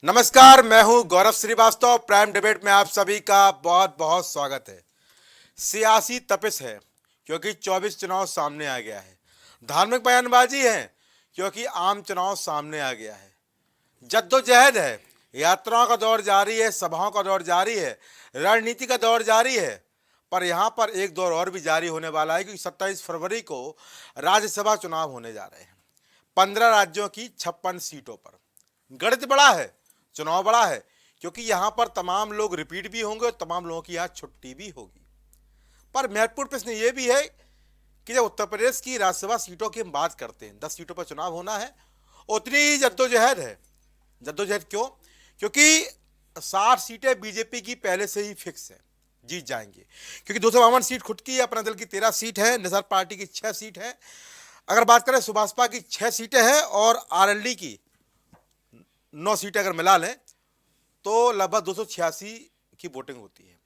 नमस्कार, मैं हूं गौरव श्रीवास्तव। प्राइम डिबेट में आप सभी का बहुत बहुत स्वागत है। सियासी तपिश है क्योंकि 24 चुनाव सामने आ गया है। धार्मिक बयानबाजी है क्योंकि आम चुनाव सामने आ गया है। जद्दोजहद है, यात्राओं का दौर जारी है, सभाओं का दौर जारी है, रणनीति का दौर जारी है। पर यहाँ पर एक दौर और भी जारी होने वाला है क्योंकि 27 फरवरी को राज्यसभा चुनाव होने जा रहे हैं। 15 राज्यों की 56 सीटों पर गणित बड़ा है, चुनाव बड़ा है, क्योंकि यहां पर तमाम लोग रिपीट भी होंगे और तमाम लोगों की यहां छुट्टी भी होगी। पर महत्वपूर्ण प्रश्न यह भी है कि जब उत्तर प्रदेश की राज्यसभा सीटों की हम बात करते हैं, 10 सीटों पर चुनाव होना है, उतनी ही जद्दोजहद है। जद्दोजहद क्यों? क्योंकि 60 सीटें बीजेपी की पहले से ही फिक्स है, जीत जाएंगे। क्योंकि 252 सीट खुद की है, अपना दल की 13 सीट है, निसार पार्टी की 6 सीट है। अगर बात करें सुभाषपा की 6 सीटें हैं और आरएलडी की 9 सीटें अगर मिला लें तो लगभग 286 की वोटिंग होती है।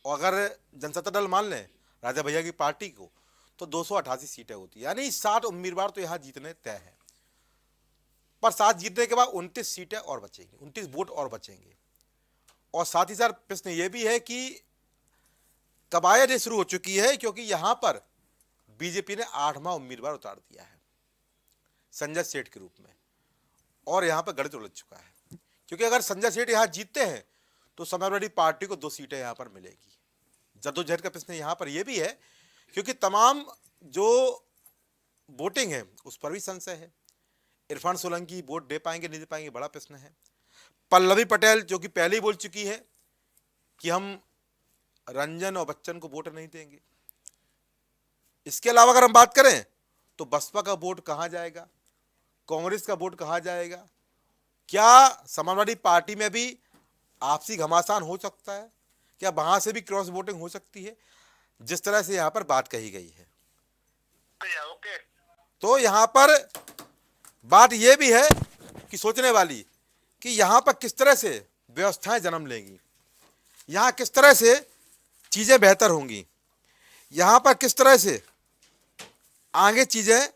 और अगर जनता दल मान लें राजा भैया की पार्टी को तो 288 सीटें होती है, यानी 60 उम्मीदवार तो यहाँ जीतने तय हैं। पर 7 जीतने के बाद 29 सीटें और बचेंगी, 29 वोट और बचेंगे। और साथ ही साथ प्रश्न ये भी है कि कवायद ये शुरू हो चुकी है क्योंकि यहाँ पर बीजेपी ने 8वां उम्मीदवार उतार दिया है संजय सेठ के रूप में, और यहाँ पर गणित उलझ चुका है। क्योंकि अगर संजय सेठ यहाँ जीतते हैं तो समाजवादी पार्टी को 2 सीटें यहाँ पर मिलेगी। जद्दोजहद का प्रश्न यहाँ पर यह भी है क्योंकि तमाम जो वोटिंग है उस पर भी संशय है। इरफान सोलंकी वोट दे पाएंगे नहीं दे पाएंगे, बड़ा प्रश्न है। पल्लवी पटेल जो कि पहले ही बोल चुकी है कि हम रंजन और बच्चन को वोट नहीं देंगे। इसके अलावा अगर हम बात करें तो बसपा का वोट कहाँ जाएगा, कांग्रेस का वोट कहाँ जाएगा, क्या समाजवादी पार्टी में भी आपसी घमासान हो सकता है, क्या वहां से भी क्रॉस वोटिंग हो सकती है, जिस तरह से यहां पर बात कही गई है। तो यहां पर बात यह भी है कि सोचने वाली कि यहां पर किस तरह से व्यवस्थाएं जन्म लेंगी, यहां किस तरह से चीजें बेहतर होंगी, यहां पर किस तरह से आगे चीजें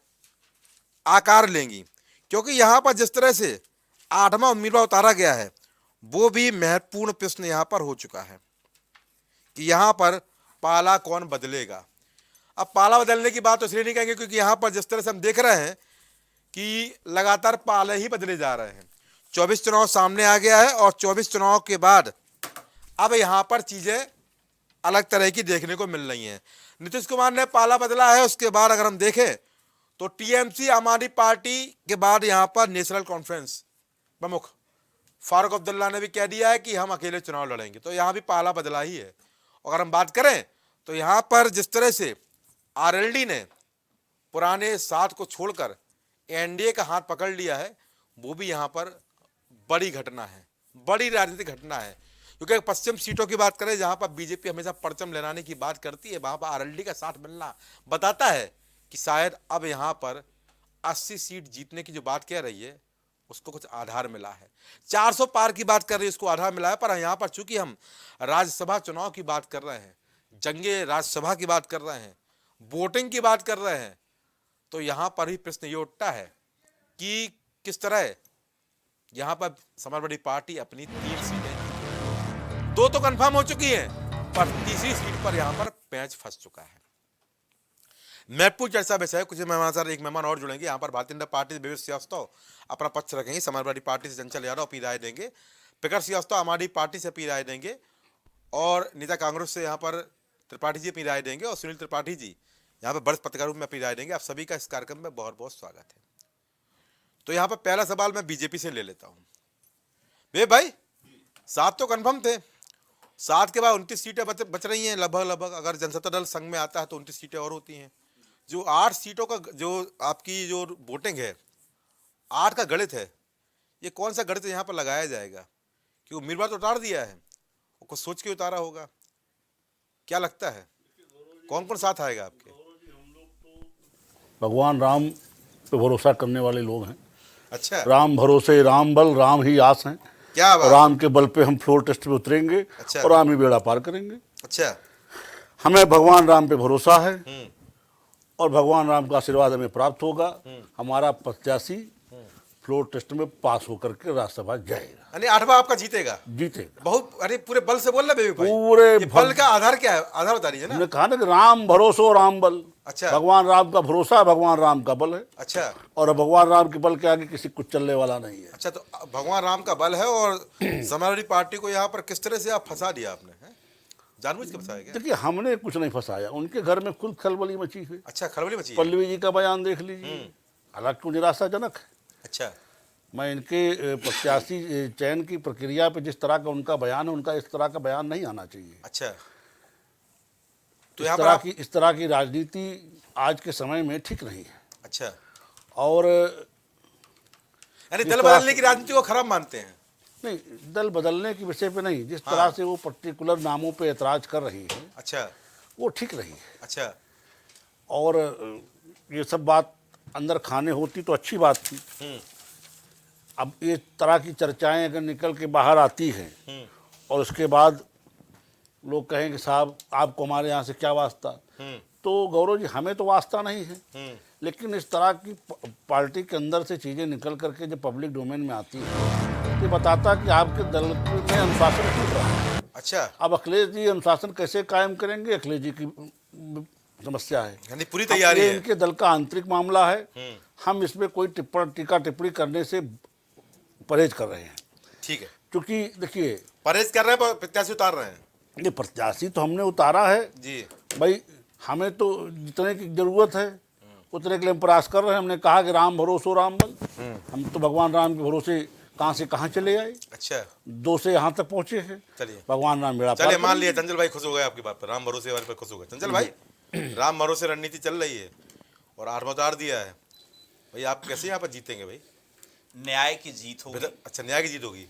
आकार लेंगी। क्योंकि यहां पर जिस तरह से 8वां उम्मीदवार उतारा गया है वो भी महत्वपूर्ण प्रश्न यहां पर हो चुका है कि यहां पर पाला कौन बदलेगा। अब पाला बदलने की बात तो इसलिए नहीं कहेंगे क्योंकि यहां पर जिस तरह से हम देख रहे हैं कि लगातार पाले ही बदले जा रहे हैं। 24 चुनाव सामने आ गया है और 24 चुनाव के बाद अब यहां पर चीजें अलग तरह की देखने को मिल रही हैं। नीतीश कुमार ने पाला बदला है, उसके बाद अगर हम देखें तो टीएमसी आम आदमी पार्टी के बाद यहां पर नेशनल कॉन्फ्रेंस प्रमुख फारूक अब्दुल्ला ने भी कह दिया है कि हम अकेले चुनाव लड़ेंगे। तो यहां भी पाला बदला ही है। अगर हम बात करें तो यहां पर जिस तरह से आरएलडी ने पुराने साथ को छोड़कर एनडीए का हाथ पकड़ लिया है, वो भी यहां पर बड़ी घटना है, बड़ी राजनीतिक घटना है। क्योंकि पश्चिम सीटों की बात करें जहां पर बीजेपी हमेशा परचम लहराने की बात करती है, वहां पर आरएलडी का साथ मिलना बताता है कि शायद अब यहां पर 80 सीट जीतने की जो बात कह रही है उसको कुछ आधार मिला है। 400 पार की बात कर रही है, उसको आधार मिला है। पर यहां पर चूंकि हम राज्यसभा चुनाव की बात कर रहे हैं, जंगे राज्यसभा की बात कर रहे हैं, वोटिंग की बात कर रहे हैं, तो यहां पर ही प्रश्न ये उठता है कि किस तरह यहां पर समाजवादी पार्टी अपनी 3 सीटें, 2 तो कंफर्म हो चुकी हैं, पर तीसरी सीट पर यहां पर पैंच फंस चुका है। महत्वपूर्ण चर्चा विषय है। कुछ मेहमान सर, एक मेहमान और जुड़ेंगे यहाँ पर। भारतीय जनता पार्टी से विवेक श्रीवास्तव अपना पक्ष रखेंगे, समाजवादी पार्टी से चंचल यादव अपनी राय देंगे, प्रकाश श्रीवास्तव आम आदमी पार्टी से अपनी राय देंगे, और नेता कांग्रेस से यहाँ पर त्रिपाठी जी अपनी राय देंगे, और सुनील त्रिपाठी जी यहाँ पर वरिष्ठ पत्रकार रूप में अपनी राय देंगे। आप सभी का इस कार्यक्रम में बहुत बहुत स्वागत है। तो यहाँ पर पहला सवाल मैं बीजेपी से ले लेता हूँ। वे भाई 7 तो कन्फर्म थे, 7 के बाद 29 सीटें बच रही हैं लगभग। अगर जनता दल संघ में आता है तो 29 सीटें और होती हैं। जो 8 सीटों का जो आपकी जो वोटिंग है, 8 का गणित है, ये कौन सा गणित यहाँ पर लगाया जाएगा? कि उम्मीदवार तो उतार दिया है, कुछ सोच के उतारा होगा। क्या लगता है कौन कौन साथ आएगा आपके? भगवान राम पे भरोसा करने वाले लोग हैं। अच्छा, राम भरोसे राम बल राम ही आस हैं। क्या बात? राम के बल पे हम फ्लोर टेस्ट पे उतरेंगे। अच्छा। और राम ही बेड़ा पार करेंगे। अच्छा, हमें भगवान राम पे भरोसा है और भगवान राम का आशीर्वाद हमें प्राप्त होगा। हमारा प्रत्याशी फ्लोर टेस्ट में पास होकर के राज्यसभा जाएगा, यानी 8वां आपका जीतेगा। जीतेगा। बहुत, अरे पूरे बल से बोल रहे बेबी भाई, पूरे ये बल का आधार क्या है, आधार बता दीजिए ना। हमने कहा ना कि राम भरोसो राम बल। अच्छा। भगवान राम का भरोसा, भगवान राम का बल है। अच्छा और भगवान राम के बल के आगे किसी कुछ चलने वाला नहीं है। अच्छा, तो भगवान राम का बल है और समाजवादी पार्टी को यहाँ पर किस तरह से आप फंसा दिया आपने, हैं? जानबूझ के फंसाया क्या? देखिए, हमने कुछ नहीं फंसाया, उनके घर में खुद खलबली मची हुई। अच्छा, खलबली मची है। पल्लवी जी का बयान देख लीजिए, हालांकि वो निराशाजनक है। अच्छा मैं इनके प्रत्याशी चयन की प्रक्रिया पे जिस तरह का उनका बयान है, उनका इस तरह का बयान नहीं आना चाहिए। अच्छा, तो यहाँ पर इस तरह की राजनीति आज के समय में ठीक नहीं है। अच्छा, और यानी दल बदलने की राजनीति को खराब मानते हैं? नहीं, दल बदलने की विषय पे नहीं, जिस तरह से वो पर्टिकुलर नामों पे ऐतराज कर रही है, अच्छा वो ठीक नहीं है। अच्छा और ये सब बात अंदर खाने होती तो अच्छी बात थी। अब ये तरह की चर्चाएं अगर निकल के बाहर आती हैं और उसके बाद लोग कहें कि साहब आपको हमारे यहाँ से क्या वास्ता, तो गौरव जी हमें तो वास्ता नहीं है, लेकिन इस तरह की पार्टी के अंदर से चीज़ें निकल करके जब पब्लिक डोमेन में आती हैं, तो बताता कि आपके दल में अनुशासन टूट रहा है। अच्छा, अब अखिलेश जी अनुशासन कैसे कायम करेंगे, अखिलेश जी की समस्या है। यानी पूरी तैयारी ये है। इनके दल का आंतरिक मामला है। हम इसमें कोई टीका टिप्पणी करने से परहेज कर रहे हैं। ठीक है, क्योंकि देखिए, परहेज कर रहे हैं, प्रत्याशी उतार रहे हैं ये प्रत्याशी तो हमने उतारा है जी। भाई, हमें तो जितने की जरूरत है उतने के लिए हम प्रयास कर रहे हैं। हमने कहा कि राम भरोसो राम बल। हम तो भगवान राम के भरोसे कहाँ से कहाँ चले आए, अच्छा, 2 से यहाँ तक पहुँचे हैं। चलिए भगवान राम बेड़ा चलिए, पार मान लिया चंचल भाई खुश हो गए आपकी बात पर, राम भरोसे वाले पर खुश हो गए। चंचल भाई, राम भरोसे रणनीति चल रही है और 8वां उतार दिया है भाई, आप कैसे यहाँ पर जीतेंगे भाई? न्याय की जीत होगी, अच्छा, न्याय की जीत होगी,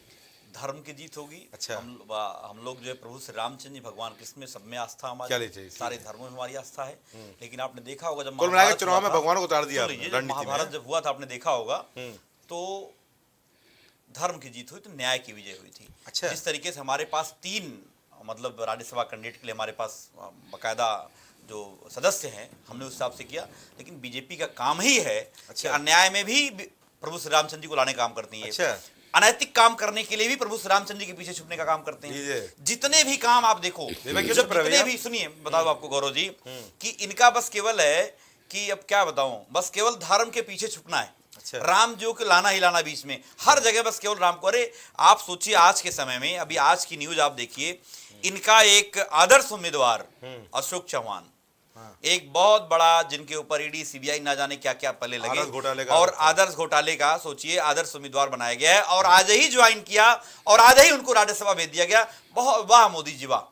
धर्म की जीत होगी। अच्छा। हम लोग जो है प्रभु श्री रामचंद्र जी भगवान कृष्ण में सब में आस्था क्या हमारी, लीजिए, सारे धर्मों में हमारी आस्था है। लेकिन आपने देखा होगा जब कुल मिलाकर चुनाव में भगवान को उतार दिया सुन लीजिए, आपने, जब रणनीति में। महाभारत जब हुआ था आपने देखा होगा, तो धर्म की जीत हुई तो न्याय की विजय हुई थी। अच्छा। जिस तरीके से हमारे पास 3 मतलब राज्यसभा कैंडिडेट के लिए हमारे पास बाकायदा जो सदस्य हैं, हमने उस हिसाब से किया। लेकिन बीजेपी का काम ही है कि अन्याय में भी प्रभु श्री रामचंद्र जी को लाने का काम करती है। अच्छा, अनैतिक काम करने के लिए भी प्रभु श्री रामचंद्र जी के पीछे छुपने का काम करते हैं। जितने भी काम आप देखो, जितने भी, सुनिए बताओ आपको गौरव जी, कि इनका बस केवल है कि अब क्या बताऊं, बस केवल धर्म के पीछे छुपना है। अच्छा। राम जो के लाना ही लाना बीच में, हर जगह बस केवल राम को। अरे आप सोचिए आज के समय में, अभी आज की न्यूज आप देखिए, इनका एक आदर्श उम्मीदवार अशोक चौहान, एक बहुत बड़ा, जिनके ऊपर ईडी सीबीआई ना जाने क्या क्या पहले लगे, और आदर्श घोटाले का सोचिए आदर्श उम्मीदवार बनाया गया है, और आज ही ज्वाइन किया और आज ही उनको राज्यसभा भेज दिया गया। बहुत वाह मोदी जी वाह,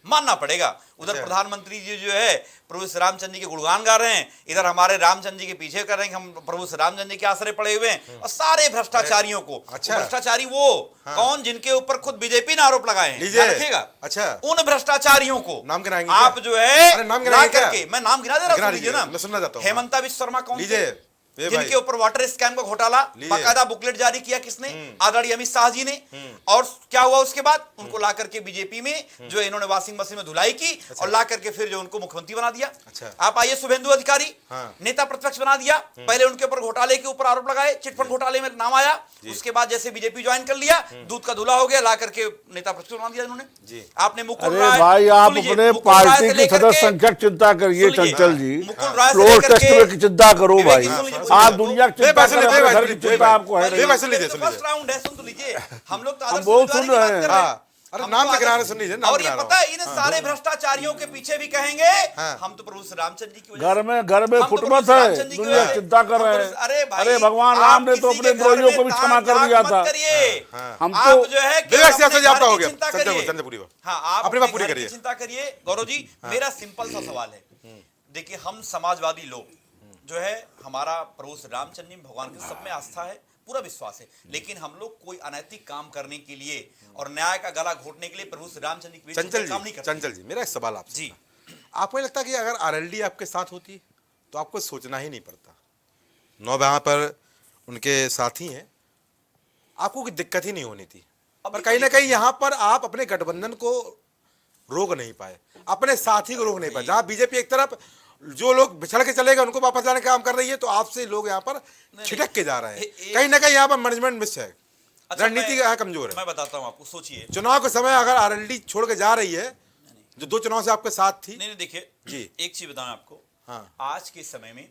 मानना पड़ेगा। उधर प्रधानमंत्री जी जो है प्रभु श्री रामचंद्र जी के गुणगान गा रहे हैं, इधर हमारे रामचंद्र जी के पीछे कर रहे हैं, हम प्रभु श्री रामचंद्र जी के आसरे पड़े हुए हैं, और सारे भ्रष्टाचारियों को। अच्छा। भ्रष्टाचारी वो कौन जिनके ऊपर खुद बीजेपी ने आरोप लगाए हैं, ध्यान रखिएगा। अच्छा, उन भ्रष्टाचारियों को नाम गिनाएंगे आप जो है नाम गिनाएंगे करके, मैं नाम गिना दे रहा हूं, लीजिए ना, मैं सुनना चाहता हूं। हेमंता विश्व शर्मा कौन थे? लीजिए, जिनके ऊपर वाटर स्कैम का घोटाला, बाकायदा बुकलेट जारी किया किसने? आदरणीय अमित शाह जी ने। और क्या हुआ उसके बाद? उनको ला करके बीजेपी में जो इन्होंने वॉशिंग मशीन में धुलाई की, और ला करके फिर जो उनको मुख्यमंत्री बना दिया। अच्छा। आप आइए, शुभेंदु अधिकारी नेता प्रतिपक्ष बना दिया, पहले उनके ऊपर घोटाले के ऊपर आरोप लगाए, चिटफंड घोटाले में नाम आया, उसके बाद जैसे बीजेपी ज्वाइन कर लिया, दूध का धुला हो गया, ला करके नेता प्रतिपक्ष बना दिया इन्होंने। आपने मुकुल राय, भाई आप अपने पार्टी की सदस्य संख्या चिंता करिए चंचल जी, मुकुल राय फ्लोर टेस्ट में चिंता करो भाई, आप दुनिया की चिंता कर रहे हैं, घर की चिंता आपको है नहीं। फर्स्ट राउंड है, सुन तो लीजिए, हम लोग तो हम बहुत सुन रहे हैं। अरे नाम तो गिरा रहे, सुन लीजिए, नाम और ये गिरा रहा पता है, इन सारे भ्रष्टाचारियों के पीछे भी कहेंगे हम तो प्रभु श्री रामचंद्र जी की वजह से, घर में फुटमत है, दुनिया चिंता कर रहे हैं। अरे भाई, अरे भगवान राम ने तो अपने द्रोहियों को भी क्षमा कर दिया था। हम तो जो है आपका हो गया, हाँ, अपनी बात पूरी करिए, चिंता करिए। गौरव जी, मेरा सिंपल सा सवाल है, देखिए हम समाजवादी लोग जो है, हमारा प्रभु श्री रामचंद्र जी भगवान के सब में आस्था है, पूरा विश्वास है, लेकिन हम लोग कोई अनैतिक काम करने के लिए और न्याय का गला घोटने के लिए प्रभु श्री रामचंद्र जी के पीछे काम नहीं करते। चंचल जी, मेरा एक सवाल आपसे जी, आपको नहीं लगता कि अगर आरएलडी आपके साथ होती तो आपको सोचना ही नहीं पड़ता? 9 वहां पर उनके साथी हैं, आपको कोई दिक्कत ही नहीं होनी थी। पर कहीं ना कहीं यहाँ पर आप अपने गठबंधन को रोक नहीं पाए, अपने साथी को रोक नहीं पाए। जहां बीजेपी एक तरफ जो लोग बिछड़ के चले गए उनको वापस लाने का काम कर रही है, तो आपसे लोग यहाँ पर छिटक के जा रहे हैं। कहीं ना कहीं यहाँ पर मैनेजमेंट मिस है, अच्छा, रणनीति यहाँ कमजोर है। मैं बताता हूँ आपको, सोचिए। चुनाव के समय अगर आरएलडी छोड़ के जा रही है, जो 2 चुनाव से आपके साथ थी। नहीं देखिए जी, एक चीज बताऊं आपको। हाँ, आज के समय में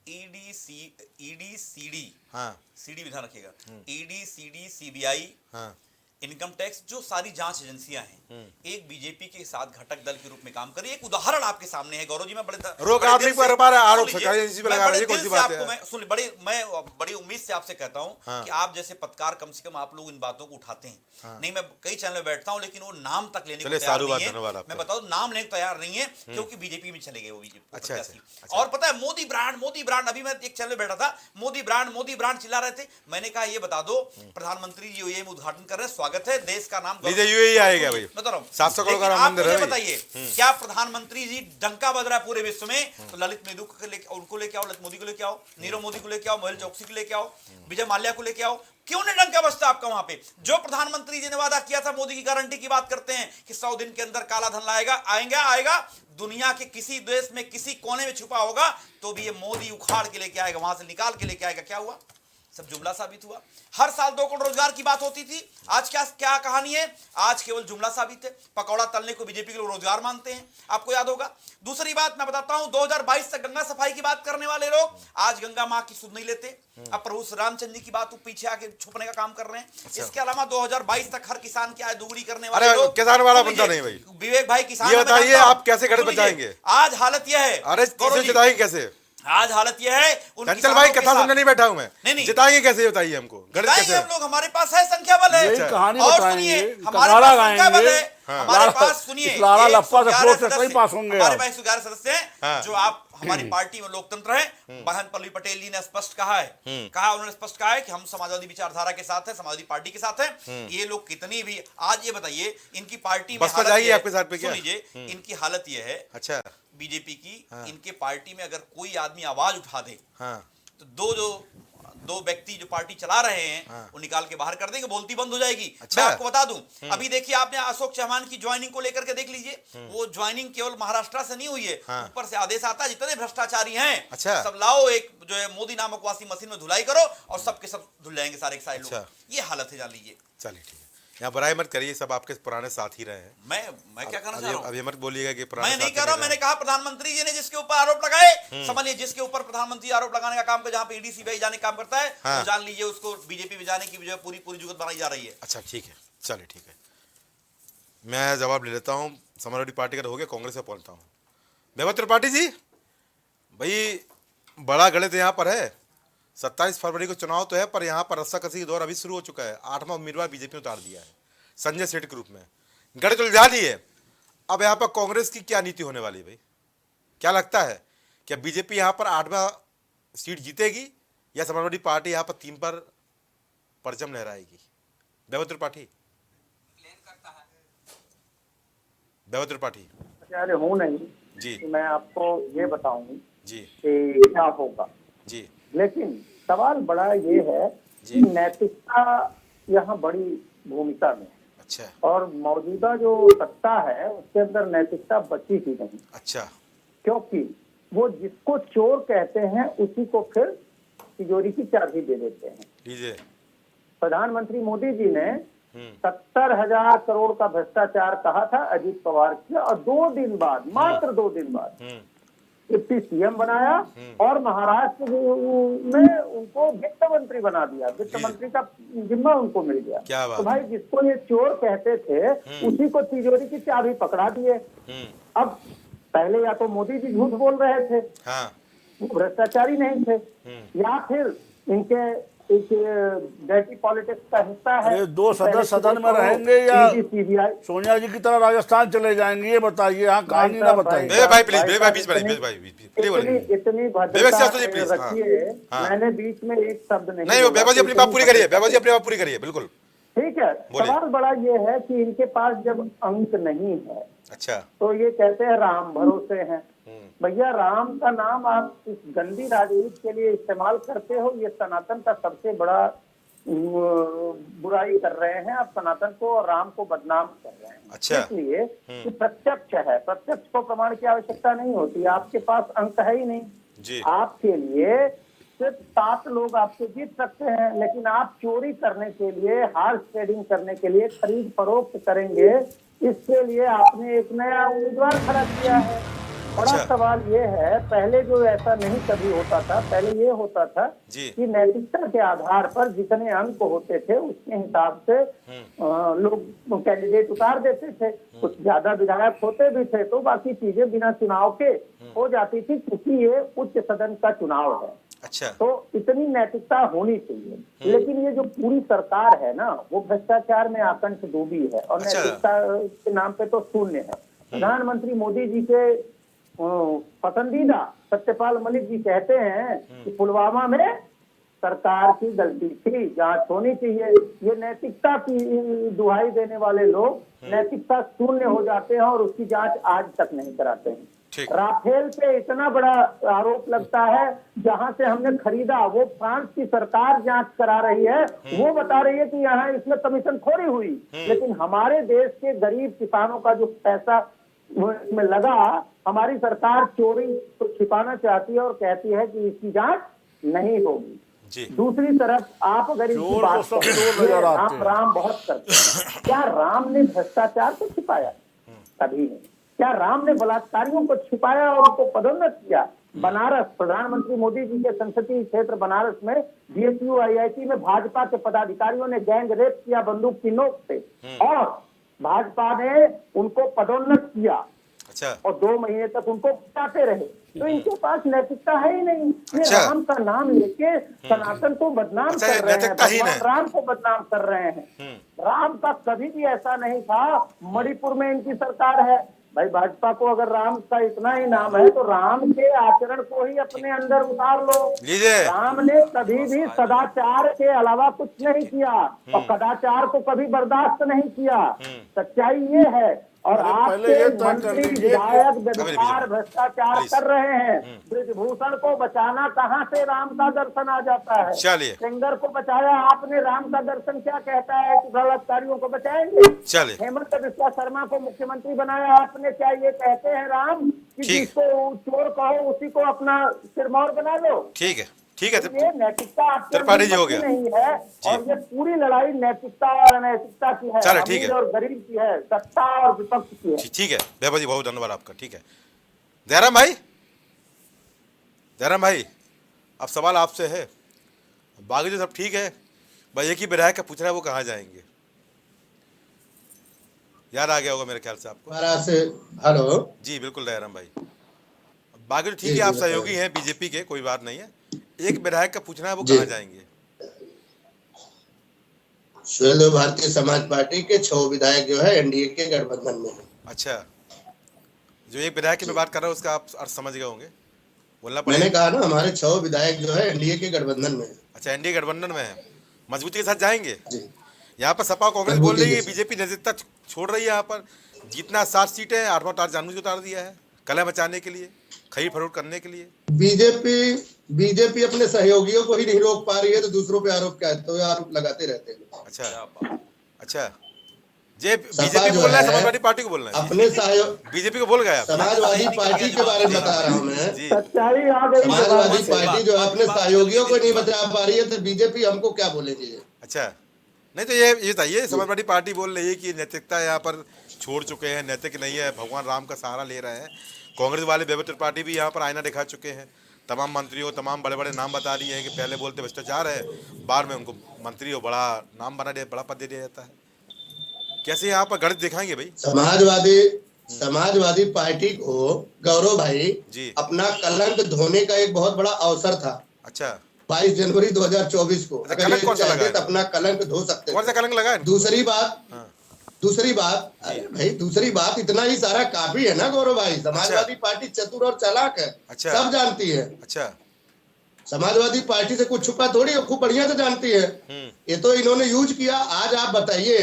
ईडी सीडी, हाँ, सीडी विधान रखिएगा, ईडी सीडी सीबीआई, हाँ, इनकम टैक्स, जो सारी जांच एजेंसियां हैं, एक बीजेपी के साथ घटक दल के रूप में काम कर रही है। एक उदाहरण आपके सामने है गौरव जी। मैं रोक आप नहीं कर पा रहे, आरोप सरकारी एजेंसी पे लगा रही है, कौन सी बात है? मैं बड़ी उम्मीद से आपसे कहता हूं कि आप जैसे पत्रकार कम से कम आप लोग इन बातों को उठाते हैं। नहीं, मैं कई चैनल में बैठता हूं लेकिन वो नाम तक लेने को तैयार नहीं है। मैं बताऊं, नाम लेने को तैयार नहीं है क्योंकि बीजेपी में चले गए वो बीजेपी। अच्छा। और पता है, मोदी ब्रांड, अभी मैं एक चैनल में बैठा था, मोदी ब्रांड चिल्ला रहे थे। मैंने कहा ये बता दो, प्रधानमंत्री जी यूएई में उद्घाटन कर रहे हैं, स्वागत है, देश का नाम यूएई आएगा भाई, बता रहा हूं 700 करोड़ का मंदिर है। बताइए, क्या प्रधानमंत्री जी डंका बज रहा है पूरे विश्व में? तो ललित मेहदू उनको लेके आओ, ललित मोदी को लेके आओ, नीरव मोदी को लेके आओ, मोहल चौकसी को लेके आओ, विजय माल्या को लेके आओ। क्यों नहीं डंका बजता आपका वहां पे? जो प्रधानमंत्री जी ने वादा किया था, मोदी की गारंटी की बात करते हैं कि 100 दिन के अंदर काला धन आएगा, दुनिया के किसी देश में किसी कोने में छुपा होगा तो भी ये मोदी उखाड़ के लेके आएगा, वहां से निकाल के लेके आएगा। क्या हुआ? सब जुमला साबित हुआ। हर साल 2 करोड़ रोजगार की बात होती थी, आज क्या कहानी है? आज केवल जुमला साबित है। पकौड़ा तलने को बीजेपी के लोग रोजगार मानते हैं, आपको याद होगा। दूसरी बात मैं बताता हूं, 2022 तक गंगा सफाई की बात करने वाले लोग आज गंगा मां की सुध नहीं लेते। अब प्रभु रामचंद्र जी की बात पीछे आके छुपने का काम कर रहे हैं। इसके अलावा 2022 तक हर किसान की आय दोगुनी करने वाले लोग। किसान वाला बनता नहीं भाई, विवेक भाई किसान, ये बताइए आप कैसे गणित बचाएंगे? आज हालत यह है, अरे कैसे? आज हालत यह है, चंचल भाई कथा सुनने नहीं बैठा हूं मैं, नहीं जिताएंगे कैसे बताइए हमको? गणित कैसे? हम लोग, हमारे पास है संख्या बल है, कहानी और बताएंगे, हमारे पास संख्या बल है, हमारे पास सुनिए, लाला लप्पा से फ्लोर से कई पास होंगे। हमारे पास 11 सदस्य हैं जो आप हमारी पार्टी में लोकतंत्र है। बहन पल्लवी पटेल जी ने स्पष्ट कहा है, उन्होंने स्पष्ट कहा है कि हम समाजवादी विचारधारा के साथ है, समाजवादी पार्टी के साथ है। ये लोग कितनी भी, आज ये बताइए इनकी पार्टी में आपके साथ पे क्या? सुनिए, इनकी हालत ये है, अच्छा, बीजेपी की, इनके पार्टी में अगर कोई आदमी आवाज उठा दे तो दो व्यक्ति जो पार्टी चला रहे हैं वो निकाल के बाहर कर देंगे, बोलती बंद हो जाएगी। अच्छा। मैं आपको बता दूं, अभी देखिए आपने अशोक चौहान की ज्वाइनिंग को लेकर के देख लीजिए, वो ज्वाइनिंग केवल महाराष्ट्र से नहीं हुई है, ऊपर से आदेश आता है जितने भ्रष्टाचारी हैं, अच्छा, सब लाओ, एक जो है मोदी नामक वाशिंग मशीन में धुलाई करो और सबके सब धुल जाएंगे सारे के सारे लोग। अच्छा। ये हालत है, जान लीजिए। चलिए ठीक है, यहाँ बुराई मत करिए, सब आपके पुराने साथी रहे हैं। मैं क्या करना चाह रहा हूं? अभी मत बोलिएगा कि मैं नहीं कर रहा हूं, मैंने कहा प्रधानमंत्री जी ने जिसके ऊपर आरोप लगाए, समझ लीजिए जिसके ऊपर प्रधानमंत्री आरोप लगाने का काम कर, जहां पे ईडी सीबीआई जाने का काम करता है, तो जान लीजिए उसको बीजेपी में जाने की जो पूरी जुगत बनाई जा रही है। अच्छा ठीक है, चलिए ठीक है, मैं जवाब ले लेता हूँ। समाजवादी पार्टी का हो गया, कांग्रेस से पहुंचता हूँ। बेबा त्रिपाठी जी, भाई बड़ा गणित यहाँ पर है। 27 फरवरी को चुनाव तो है, पर यहाँ पर रस्साकसी का दौर अभी शुरू हो चुका है। 8वां उम्मीदवार बीजेपी ने उतार दिया है, संजय सेठ के रूप में। गणित उलझा दिए। अब यहाँ पर कांग्रेस की क्या नीति होने वाली है भाई? क्या लगता है, क्या बीजेपी यहाँ पर 8वां सीट जीतेगी या समाजवादी पार्टी यहाँ पर 3 पर परचम लहराएगी? बेबा त्रिपाठी, बेबा त्रिपाठी। अरे हूँ नहीं जी, मैं आपको ये बताऊं जी, कि क्या होगा जी, लेकिन सवाल बड़ा ये है कि नैतिकता यहाँ बड़ी भूमिका में है। अच्छा, और मौजूदा जो सत्ता है उसके अंदर नैतिकता बची ही नहीं। अच्छा, क्योंकि वो जिसको चोर कहते हैं उसी को फिर तिजोरी की चाबी दे देते हैं। लीजिए, प्रधानमंत्री मोदी जी ने 70,000 करोड़ का भ्रष्टाचार कहा था अजीत पवार के, और 2 दिन बाद, मात्र 2 दिन बाद डिप्टी सीएम बनाया और महाराष्ट्र में उनको वित्त मंत्री बना दिया। वित्त मंत्री का जिम्मा उनको मिल गया। क्या बात तो भाई जिसको ये चोर कहते थे उसी को तिजोरी की चाबी पकड़ा दिए। अब पहले या तो मोदी जी झूठ बोल रहे थे, वो भ्रष्टाचारी नहीं थे, या फिर इनके डर्टी पॉलिटिक्स का हिस्सा है। ये 2 सदस्य सदन में रहेंगे या सोनिया जी की तरह राजस्थान चले जाएंगे? ये बताइए, यहाँ कहानी ना बताइए। भाई प्लीज, इतनी भद्रता रखिए, मैंने बीच में एक शब्द नहीं। बेबा जी अपनी बात पूरी करिए, बेबा जी अपनी बात पूरी करिए, बिल्कुल ठीक है। सवाल बड़ा ये है कि इनके पास जब अंक नहीं है, अच्छा, तो ये कहते हैं राम भरोसे हैं। भैया राम का नाम आप इस गंदी राजनीति के लिए इस्तेमाल करते हो, ये सनातन का सबसे बड़ा बुराई कर रहे हैं। आप सनातन को और राम को बदनाम कर रहे हैं। अच्छा। इसलिए कि प्रत्यक्ष है, प्रत्यक्ष को प्रमाण की आवश्यकता नहीं होती, आपके पास अंक है ही नहीं। जी। आपके लिए सिर्फ 7 लोग आपसे जीत सकते हैं, लेकिन आप चोरी करने के लिए, हार्स ट्रेडिंग करने के लिए, खरीद फरोख्त करेंगे, इसके लिए आपने एक नया उम्मीदवार खड़ा किया है। बड़ा अच्छा। सवाल ये है, पहले जो ऐसा नहीं कभी होता था, पहले ये होता था जी। कि नैतिकता के आधार पर जितने अंक होते थे उसके हिसाब से लोग कैंडिडेट उतार देते थे। कुछ ज्यादा विधायक होते भी थे तो बाकी चीजें बिना चुनाव के हो जाती थी, क्योंकि ये उच्च सदन का चुनाव है। अच्छा। तो इतनी नैतिकता होनी चाहिए। लेकिन ये जो पूरी सरकार है ना, वो भ्रष्टाचार में आकंठ डूबी है और अच्छा। नैतिकता के नाम पे तो शून्य है। प्रधानमंत्री मोदी जी के पसंदीदा सत्यपाल मलिक जी कहते हैं कि पुलवामा में सरकार की गलती थी, जांच होनी चाहिए। ये नैतिकता की दुहाई देने वाले लोग नैतिकता शून्य हो जाते हैं और उसकी जांच आज तक नहीं कराते हैं। ठीक। राफेल पे इतना बड़ा आरोप लगता है, जहां से हमने खरीदा वो फ्रांस की सरकार जांच करा रही है, वो बता रही है कि यहाँ इसमें कमीशन खोरी हुई, लेकिन हमारे देश के गरीब किसानों का जो पैसा इसमें लगा, हमारी सरकार चोरी को छिपाना चाहती है और कहती है कि इसकी जांच नहीं होगी। जी। दूसरी तरफ आप अगर इनकी चोर बात को सब करें, चोर नजर आते राम हैं। राम बहुत करते हैं, क्या राम ने भ्रष्टाचार को छिपाया? कभी नहीं। क्या राम ने बलात्कारियों को छिपाया और उनको पदोन्नत किया? बनारस, प्रधानमंत्री मोदी जी के संसदीय क्षेत्र बनारस में बीएचयू IIT में भाजपा के पदाधिकारियों ने गैंग रेप किया बंदूक की नोक से, और भाजपा ने उनको पदोन्नत किया अच्छा। और 2 महीने तक उनको बचाते रहे। तो इनके पास नैतिकता है ही नहीं। ये अच्छा। राम का नाम लेके सनातन को बदनाम अच्छा, कर ये रहे हैं, नैतिकता ही भगवान नहीं। राम को बदनाम कर रहे हैं। राम का कभी भी ऐसा नहीं था। मणिपुर में इनकी सरकार है, भाई भाजपा को अगर राम का इतना ही नाम है तो राम के आचरण को ही अपने अंदर उतार लो। लीजिए। राम ने कभी भी सदाचार के अलावा कुछ नहीं किया और कदाचार को कभी बर्दाश्त नहीं किया। सच्चाई ये है। और अरे आपके पहले ये तय कर मंत्री लीजिए कि- विधायक व्यवहार भ्रष्टाचार प्लीज। कर रहे हैं। ब्रिजभूषण को बचाना कहाँ से राम का दर्शन आ जाता है? चलिए। सेंगर को बचाया आपने, राम का दर्शन क्या कहता है कि बलात्कारियों को बचाएंगे? चलिए। हेमंत बिस्वा शर्मा को मुख्यमंत्री बनाया आपने, क्या ये कहते हैं राम कि ठीक। जिसको चोर कहो उसी को अपना सिरमौर बना लो? ठीक है, ठीक है। तो ये नैतिकता आपके त्रिपाठी जी हो अंदर गया। नहीं है और ये पूरी लड़ाई नैतिकता और अनैतिकता की है, चलो, ठीक है। अमीर और गरीब की है, सत्ता और विपक्ष की है। ठीक है वैभव जी, बहुत धन्यवाद आपका। ठीक है जयराम भाई, जयराम भाई अब सवाल आपसे है, बाकी जो सब ठीक है, भाई एक ही विधायक का पूछ रहा है वो कहाँ जाएंगे? याद आ गया होगा मेरे ख्याल से आपको। महाराज से हेलो जी बिल्कुल जयराम भाई, बाकी तो ठीक जी, है, आप जी, सहयोगी हैं बीजेपी के, कोई बात नहीं है। एक विधायक का पूछना है वो जी। कहाँ जाएंगे? स्वयं भारतीय समाज पार्टी के 6 विधायक जो है एनडीए के गठबंधन में है। अच्छा, जो एक विधायक की मैं बात कर रहा हूँ उसका आप अर्थ समझ गए होंगे, बोलना मैंने पड़ेगा। कहा ना हमारे 6 विधायक जो है एनडीए के गठबंधन में है। अच्छा, एनडीए गठबंधन में है, मजबूती के साथ जाएंगे। जी यहाँ पर सपा कांग्रेस बोल मजबूती रही है के बीजेपी नैतिकता छोड़ रही है, यहाँ पर जितना 7 सीटें हैं 8वां टार जानबूझ के उतार दिया है कलह बचाने के लिए, खरीद फरोख्त करने के लिए। बीजेपी अपने सहयोगियों को ही नहीं रोक पा रही है तो दूसरों पे आरोप क्या है, तो आरोप लगाते रहते हैं। अच्छा अच्छा, ये सपा बीजेपी को जो बोल रहा है, है, समाजवादी पार्टी को बोल रहा है? अपने सहयोग बीजेपी को बोल गए आप? समाजवादी पार्टी के बारे में बता रहा हूँ मैं। जी सच्चाई आ गई समाजवादी जवाब। पार्टी जो है अपने सहयोगियों को नहीं बचा पा रही है तो बीजेपी हमको क्या बोलेगी? अच्छा, नहीं तो ये बताइए, समाजवादी पार्टी बोल रही है कि नैतिकता यहाँ पर छोड़ चुके हैं, नैतिक नहीं है, भगवान राम का सहारा ले रहे हैं। कांग्रेस वाले वैभव त्रिपाठी भी यहाँ पर आईना दिखा चुके हैं, तमाम मंत्रियों, तमाम बड़े बड़े नाम बता दिए हैं कि पहले बोलते भ्रष्टाचार है, बाद में उनको मंत्री हो बड़ा नाम बना दिया, बड़ा पद दे दिया जाता है। कैसे यहाँ पर गणित दिखाएंगे भाई? समाजवादी पार्टी को गौरव भाई जी। अपना कलंक धोने का एक बहुत बड़ा अवसर था। अच्छा, 22 जनवरी 2024 को अच्छा, अगर कलंक ये कौन सा चाहते लगाया? तो अपना कलंक धो सकते कौन सा थे। कलंक लगा है? दूसरी बात अरे भाई दूसरी बात इतना ही सारा काफी है ना गौरव भाई। समाजवादी पार्टी चतुर और चालाक है, अच्छा। सब जानती है। अच्छा, समाजवादी पार्टी से कुछ छुपा थोड़ी है, खूब बढ़िया से जानती है। ये तो इन्होंने यूज किया। आज आप बताइए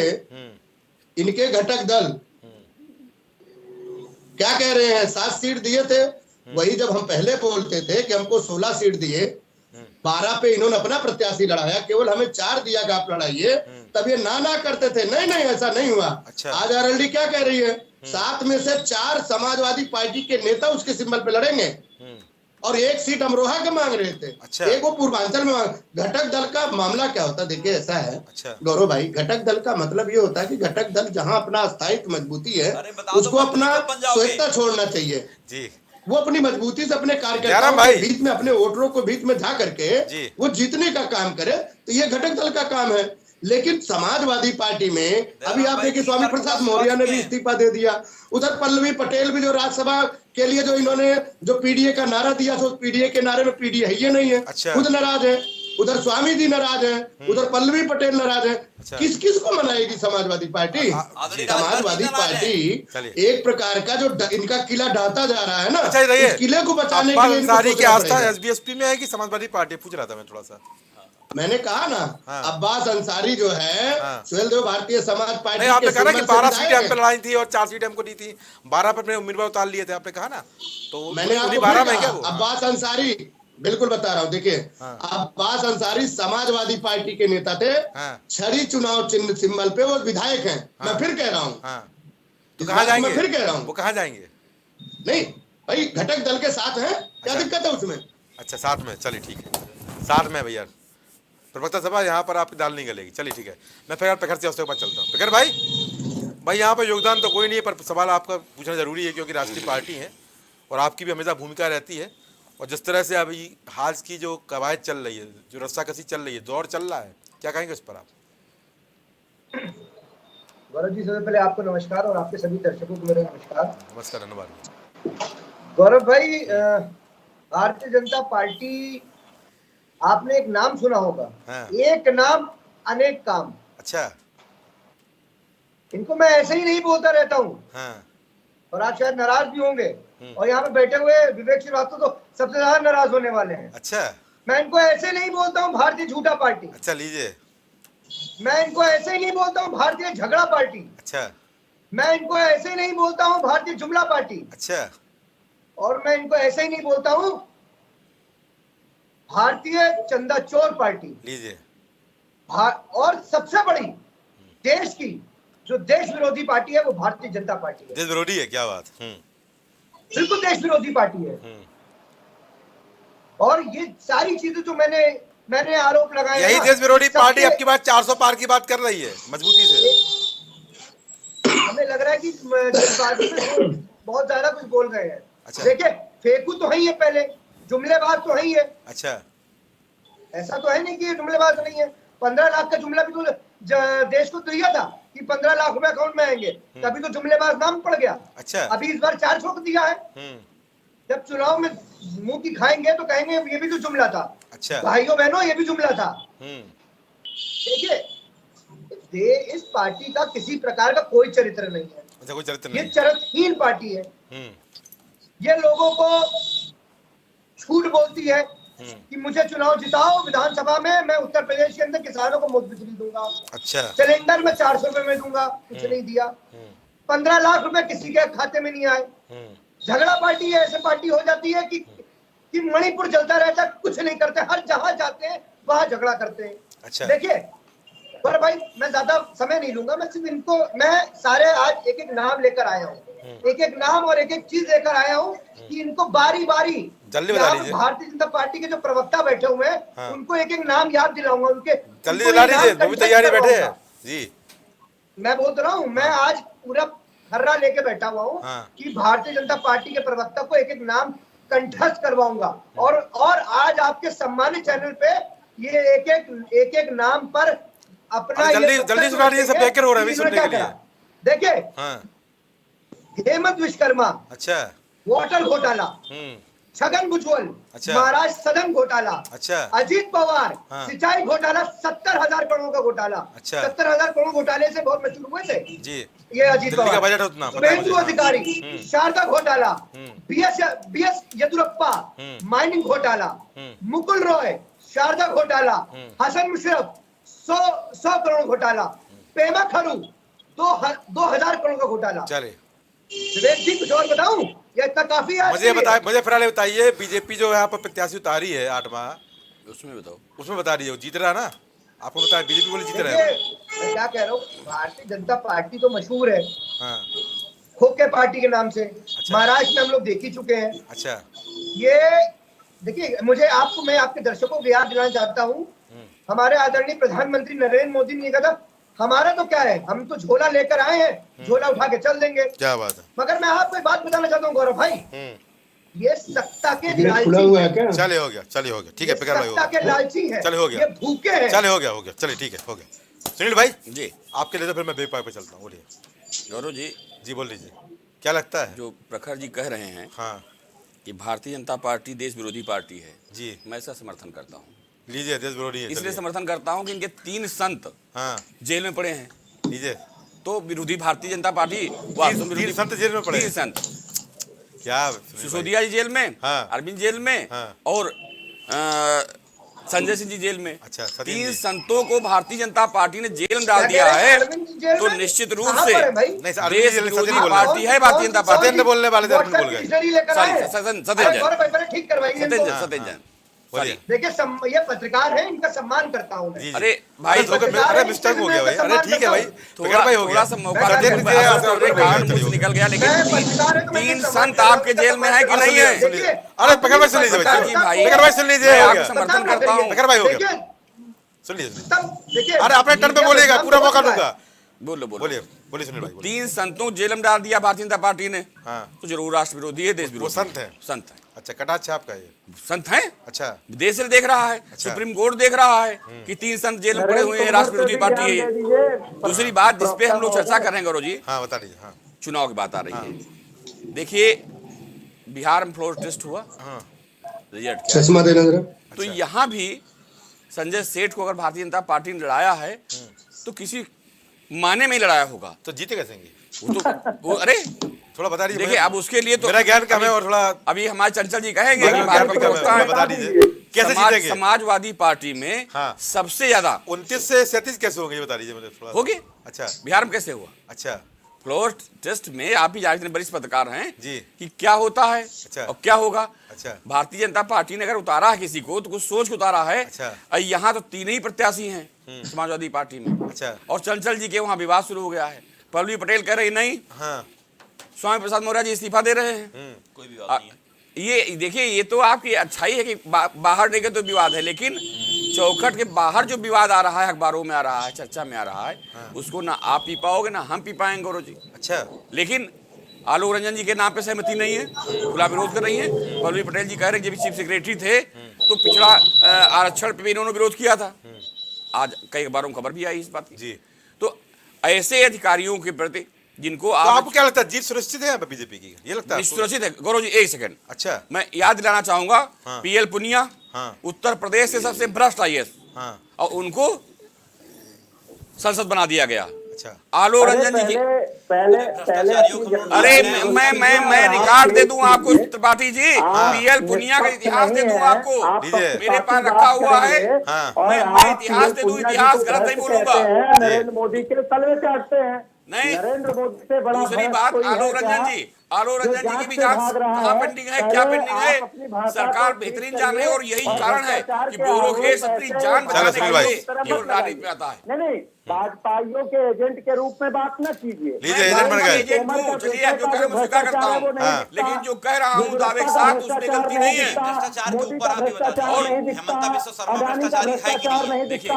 इनके घटक दल क्या कह रहे हैं? 7 सीट दिए थे, वही जब हम पहले बोलते थे कि हमको 16 सीट दिए 12 पे इन्होंने अपना प्रत्याशी लड़ाया, केवल हमें 4 दिया कि आप लड़ाइए, तब ये ना करते थे। नहीं नहीं, ऐसा नहीं हुआ। अच्छा। आज आरएलडी क्या कह रही है, 7 में से 4 समाजवादी पार्टी के नेता उसके सिंबल पे लड़ेंगे और 1 सीट अमरोहा के मांग रहे थे। अच्छा। एक वो पूर्वांचल में घटक दल का मामला क्या होता है, देखिए ऐसा है अच्छा। गौरव भाई, घटक दल का मतलब ये होता है कि घटक दल जहां अपना स्थायित्व मजबूती है अरे बताओ तो उसको मंत्री अपना कब बन जाओगे? स्वेच्छा छोड़ना चाहिए। जी वो अपनी मजबूती से अपने जयराम कार्यकर्ताओं भाई। के बीच में, अपने वोटरों को बीच में जा करके जी। वो जीतने का काम करे, तो ये घटक दल का काम है। लेकिन समाजवादी पार्टी में अभी आप देखिए स्वामी प्रसाद मौर्य ने भी इस्तीफा दे दिया, उधर पल्लवी पटेल भी जो राज्यसभा के लिए जो इन्होंने जो पीडीए का नारा दिया, तो पीडीए के नारे में पीडीए है ये नहीं है, अच्छा। खुद नाराज है, उधर स्वामी जी नाराज है, उधर पल्लवी पटेल नाराज है। अच्छा। किस किस को मनाएगी समाजवादी पार्टी? आदरणीय समाजवादी राजनीति नाराज है। पार्टी चलिए। एक प्रकार का जो इनका किला ढहता जा रहा है ना, अच्छा रहिए, उस किले को बचाने के अब्बास लिए इनको अंसारी की सोचना आस्था पड़ेगा। एसबीएसपी में है कि समाजवादी पार्टी, पूछ रहा था मैं थोड़ा सा। मैंने कहा ना, हाँ। अब्बास अंसारी जो है हाँ। सुहेलदेव भारतीय समाज पार्टी नहीं, आपने के कहा ना कि सिंबल से 12 विधायक सीटें हम हैं। पे लड़ाई थी और 4 सीटें हमको दी थी, 12 पे अपने उम्मीदवार उतार लिए थे, आपने कहा ना, तो मैंने उन्हीं आपको 12 फिर में क्या कहा, वो? अब्बास अंसारी, बिल्कुल बता रहा हूँ, देखिए हाँ। अब्बास अंसारी समाजवादी पार्टी के नेता थे, हाँ। छड़ी चुनाव चिन्ह सिंबल पे वो विधायक हैं। मैं फिर कह रहा हूँ, हाँ, तो इस कहाँ बात को जाएंगे? मैं फिर कह रहा हूँ, वो कहाँ जाएंगे? नहीं भाई घटक दल के साथ हैं, क्या अच्छा। दिक्कत है उसमें? अच्छा, साथ में, चलिए ठीक है, साथ में भैया। प्रवक्ता सभा यहाँ पर आपकी दाल नहीं गलेगी, चलिए ठीक है। मैं फिर प्रखर से उसके पास चलता हूँ। प्रखर भाई यहाँ पर योगदान तो कोई नहीं है, पर सवाल आपका पूछना जरूरी है क्योंकि राष्ट्रीय पार्टी है और आपकी भी हमेशा भूमिका रहती है। और जिस तरह से अभी हाल की जो कवायद चल रही है, जो रस्साकसी चल रही है, दौर चल रहा है, क्या कहेंगे उस पर आप? गौरव जी, सबसे पहले आपको नमस्कार और आपके सभी दर्शकों को मेरा नमस्कार। नमस्कार, धन्यवाद। गौरव भाई, भारतीय जनता पार्टी, आपने एक नाम सुना होगा, हाँ। एक नाम अनेक काम। अच्छा। इनको मैं ऐसे ही नहीं बोलता रहता हूँ, हाँ। और आप शायद नाराज भी होंगे, और यहाँ पे बैठे हुए विवेक श्रीवास्तव तो सबसे ज्यादा नाराज होने वाले हैं। अच्छा। मैं इनको ऐसे नहीं बोलता हूँ भारतीय झूठा पार्टी, अच्छा, लीजिए। मैं इनको ऐसे ही नहीं बोलता हूँ भारतीय झगड़ा पार्टी, अच्छा। मैं इनको ऐसे ही नहीं बोलता हूँ भारतीय जुमला पार्टी, अच्छा। और मैं इनको ऐसे ही नहीं बोलता हूँ भारतीय चंदा चोर पार्टी। लीजिए। और सबसे बड़ी देश की जो देश विरोधी पार्टी है वो भारतीय जनता पार्टी है। देश विरोधी है, क्या बात? बिल्कुल देश विरोधी पार्टी है। और ये सारी चीजें जो मैंने आरोप लगाए, यही देश विरोधी पार्टी आपकी बात 400 पार की बात कर रही है मजबूती से। हमें लग रहा है कि जल्दबाजी में बहुत ज्यादा कुछ बोल रहे हैं। अच्छा। देखिए, फेंकू तो है ही है, पहले जुमलेबाज तो है ही है। अच्छा। ऐसा तो है नहीं कि ये जुमलेबाज नहीं है। 15 लाख का जुमला भी तो देश को दिया था कि 15 लाख रुपए अकाउंट में आएंगे, तभी तो जुमलेबाज नाम पड़ गया। अच्छा। अभी इस बार 400 को दिया है। जब चुनाव में मुंह की खाएंगे तो कहेंगे ये भी तो जुमला था। अच्छा। भाइयों बहनों, ये भी जुमला था। देखिए, इस पार्टी का किसी प्रकार का कोई चरित्र नहीं है। अच्छा, कोई चरित्र ये नहीं। चरित्रहीन पार्टी है। ये लोगों को झूठ बोलती है कि मुझे चुनाव जिताओ, विधानसभा में मैं उत्तर प्रदेश के अंदर किसानों को मुफ्त बिजली दूंगा। अच्छा। सिलेंडर में 400 रुपए में दूंगा, कुछ नहीं दिया। 15 लाख रुपए किसी के खाते में नहीं आए। झगड़ा पार्टी है, ऐसे पार्टी हो जाती है कि मणिपुर जलता रहता है, कुछ नहीं करते, हर जहां जाते हैं वहां झगड़ा करते हैं। अच्छा। देखिए, पर भाई मैं ज्यादा समय नहीं लूंगा, मैं सिर्फ इनको, मैं सारे आज एक एक नाम लेकर आया हूँ, एक एक नाम और एक एक चीज लेकर आया हूँ कि इनको बारी बारी जल्दी बता दीजिए। भारतीय जनता पार्टी के जो प्रवक्ता बैठे हुए हैं, हाँ। उनको एक एक नाम याद दिलाऊंगा। उनके जल्दी दिला दीजिए, वो भी तैयारी बैठे हैं जी। मैं बोल रहा हूँ, मैं आज पूरा हर्रा लेके बैठा हुआ हूँ कि भारतीय जनता पार्टी के प्रवक्ता को एक एक नाम कंठस्थ करवाऊंगा। और आज आपके सम्मानित चैनल पे ये एक एक नाम पर अपना जल्दी सुना दीजिए, सब बेकर हो रहा है सुनने के लिए। देखिए, हाँ। हेमंत विश्वकर्मा, अच्छा। वाटर घोटाला, छगन भुजबल, अच्छा। महाराष्ट्र सदन घोटाला, अच्छा। अजीत पवार, हाँ। सिंचाई घोटाला, 70,000 करोड़ का घोटाला। अच्छा। 70,000 करोड़ घोटाले से बहुत मशहूर हुए थे जी। ये अजीत दिल्ली का पवार। बजट उतना पता है मुझे। शुभेंदु अधिकारी, शारदा घोटाला, बीएस येदुरप्पा, माइनिंग घोटाला, मुकुल रॉय, शारदा घोटाला, हसन मुशर्रफ 100 करोड़ घोटाला, पेमा खरू 2000 करोड़ का घोटाला। चले विवेक जी, कुछ और बताऊं या इतना काफी है? मुझे फिर बताइए, बीजेपी जो यहाँ पर प्रत्याशी उतारी है 8वां उसमें बताओ। उसमें बता दीजिए, वो जीत रहा है ना, आपको बताया बीजेपी बोले जीत रहा है। देखिए, मैं क्या कह रहा हूँ, भारतीय जनता पार्टी तो मशहूर है हाँ, खोखे पार्टी के नाम से। महाराष्ट्र में हम लोग देख ही चुके हैं। अच्छा, ये देखिए, मुझे आपको, मैं आपके दर्शकों को याद दिलाना चाहता हूँ, हमारे आदरणीय प्रधानमंत्री नरेंद्र मोदी ने कहा था, हमारा तो क्या है, हम तो झोला लेकर आए हैं, झोला उठा के चल देंगे। क्या बात है। मगर मैं आपको एक बात बताना चाहता हूँ गौरव भाई, ये सत्ता के गेट खुला लालची हुआ है हैं। क्या? चले हो गया, चलिए हो गया, ठीक है, ये पिकर भाई हो सत्ता गया, के लालची हैं, चले हो गया। ये भूखे हैं। चले हो गया, चलिए ठीक है, हो गया। सुनील भाई जी आपके लिए तो फिर मैं बेपाई पे चलता हूँ, बोलिए। गौरव जी, जी बोल लीजिए, क्या लगता है। जो प्रखर जी कह रहे हैं हाँ कि भारतीय जनता पार्टी देश विरोधी पार्टी है, जी, मैं इसका समर्थन करता हूँ। लीजिए, देश विरोधी है, इसलिए चलिए। समर्थन करता हूँ कि इनके 3 संत हाँ जेल में पड़े हैं, लीजिए, तो विरोधी भारतीय जनता पार्टी तीन संत जेल में पड़े 3 हैं। संत, क्या सुनील भाई? सिसोदिया जी जेल में, हाँ। अरविंद जेल में, हाँ। और संजय सिंह जी जेल में। अच्छा, सतीश 3 जी। संतों को भारतीय जनता पार्टी ने जेल में डाल दिया है, तो निश्चित रूप से नहीं सर, अरविंद देश जी, सतीश विरोधी जी बोल रहे हैं। पार्टी है भारतीय जनता पार्टी। सत्येंद्र बोलने वाले थे, अरविंद बोल गए। ठीक करवाइए सत्येंद्र इनको। जैन, सत्येंद्र जैन, बोलिए। देखिए, ये पत्रकार है, इनका सम्मान करता हूँ मैं। जी, जी। अरे भाई, अरे मिस्टेक हो गया भाई, अरे ठीक है भाई, पिकर भाई हो गया। थोड़ा सा मौका सत्येंद्र जी, कारण मुझसे निकल गया, लेकिन मैं पत्रकार हूं, तो मैं 3 सम्मान संत करता हूं, आपके जेल में है कि नहीं है? देखिए, अरे पिकर भाई सुन लीजिए, प्रखर जी भाई, पिकर भाई सुन लीजिए, मैं हो आपका गया। समर्थन करता हूँ। पिकर भाई हो गया, देखिए, सुन लीजिए। तब देखिए, अरे अपने टर्न पे बोलिएगा, पूरा मौका दूंगा। बोलो बोलो। बोलिए, बोलिए सुनील भाई, बोलिए। 3 संतों जेल में डाल दिया भारतीय जनता पार्टी ने, हाँ, तो जरूर राष्ट्र विरोधी है, देश विरोधी। संत हैं? संत है, अच्छा, कटाक्ष आपका ये। संत हैं, अच्छा, देश से देख रहा है, सुप्रीम कोर्ट देख रहा है कि 3 संत जेल में पड़े हुए हैं, राष्ट्र विरोधी पार्टी है ये। दूसरी बात जिसपे हम लोग चर्चा कर रहे हैं गौरव जी, हाँ बता दीजिए। हाँ चुनाव की बात आ रही है। देखिए, बिहार में फ्लोर टेस्ट हुआ, हाँ, रिजल्ट क्या है? चश्मा देना जरा। तो यहाँ भी संजय सेठ को अगर भारतीय जनता पार्टी ने लड़ाया है, तो किसी माने में ही लड़ाया होगा। तो जीते कैसे हैं? वो अरे थोड़ा बता दीजिए। देखिए, अब उसके लिए तो मेरा ज्ञान कम है और थोड़ा अभी हमारे चंचल जी कहेंगे कि ज्ञान भाजपा भी कम प्रवक्ता है, है। बता दीजिए कैसे जीतेंगे। समाजवादी पार्टी में हाँ। सबसे ज्यादा 29 से 37 कैसे होंगे, ये बता दीजिए मुझे थोड़ा। होगी। अच्छा, बिहार में कैसे हुआ? अच्छा फ्लोर टेस्ट में आप ही जानते हैं, वरिष्ठ पत्रकार हैं जी, कि क्या होता है अच्छा। और क्या होगा। अच्छा, भारतीय जनता पार्टी ने अगर उतारा है किसी को, तो कुछ सोच के उतारा है। अच्छा। और यहाँ तो 3 ही प्रत्याशी हैं समाजवादी पार्टी में, अच्छा, और चंचल जी के वहाँ विवाद शुरू हो गया है। पल्लवी पटेल कह रही नहीं, हाँ, स्वामी प्रसाद मौर्य जी इस्तीफा दे रहे हैं। कोई भी बात नहीं है। ये देखिए, ये तो आपकी अच्छाई है कि बाहर नहीं गए तो विवाद है, लेकिन चौखट के बाहर जो विवाद आ रहा है, अखबारों में आ रहा है, चर्चा में आ रहा है, उसको ना आप पी पाओगे ना हम पी पाएंगे गौरव जी। अच्छा, लेकिन आलोक रंजन जी के नाम पे सहमति नहीं है, खुला विरोध कर रही है। पल्लवी पटेल जी कह रहे हैं जब चीफ सेक्रेटरी थे तो पिछड़ा आरक्षण पे भी इन्होंने विरोध किया था। आज कई अखबारों में खबर भी आई इस बात की। जी। तो ऐसे अधिकारियों के प्रति जिनको तो आपको क्या लगता है, जीत सुनिश्चित है यहाँ पे बीजेपी की, ये लगता है आपको? सुरक्षित है गौरव जी। एक सेकंड, अच्छा, मैं याद दिलाना चाहूंगा, हाँ। पीएल पुनिया हाँ, उत्तर प्रदेश से सबसे भ्रष्ट आईएएस, हाँ, और उनको संसद बना दिया गया। अच्छा, आलोक रंजन जी की, पहले अरे मैं रिकॉर्ड दे दूं आपको त्रिपाठी जी, पीएल पुनिया का इतिहास दे दूं आपको, दीजिए। मेरे पास रखा हुआ है। हाँ। मैं इतिहास दे दूं, इतिहास गलत नहीं बोलूंगा। नरेंद्र मोदी के तलवे चाटते हैं। नहीं, नरेंद्र मोदी से बड़ा दूसरी भ्रष्ट बात, कोई है आलोक क्या? रंजन जी, आलोक जो रंजन जी की भी जात से जांच भाग रहा कहाँ है, पेंडिंग है, क्या पहले पेंडिंग आप अपनी है, भाषा सरकार को बेहतरीन ठीक जान रही है, और करिए यही और कारण है भ्रष्टाचार कि के ब्यूरोक्रेट आरोप अपनी ऐसे जान चलो बचाने सुनील के भाई। लिए केवल राजनीति में आता है। नहीं, भाजपाइयों के एजेंट के रूप में बात न कीजिए। लीजिए, एजेंट बन गए। एजेंट हूँ, चलिए आप जो कह रहे हैं मैं स्वीकार करता हूँ, हाँ। लेकिन जो कह रहा हूँ दावे के साथ, उसमें गलती नहीं है। भ्रष्टाचार के ऊपर आप ये बता दीजिए, हेमंता बिश्व शर्मा भ्रष्टाचारी है कि नहीं है? देखिए,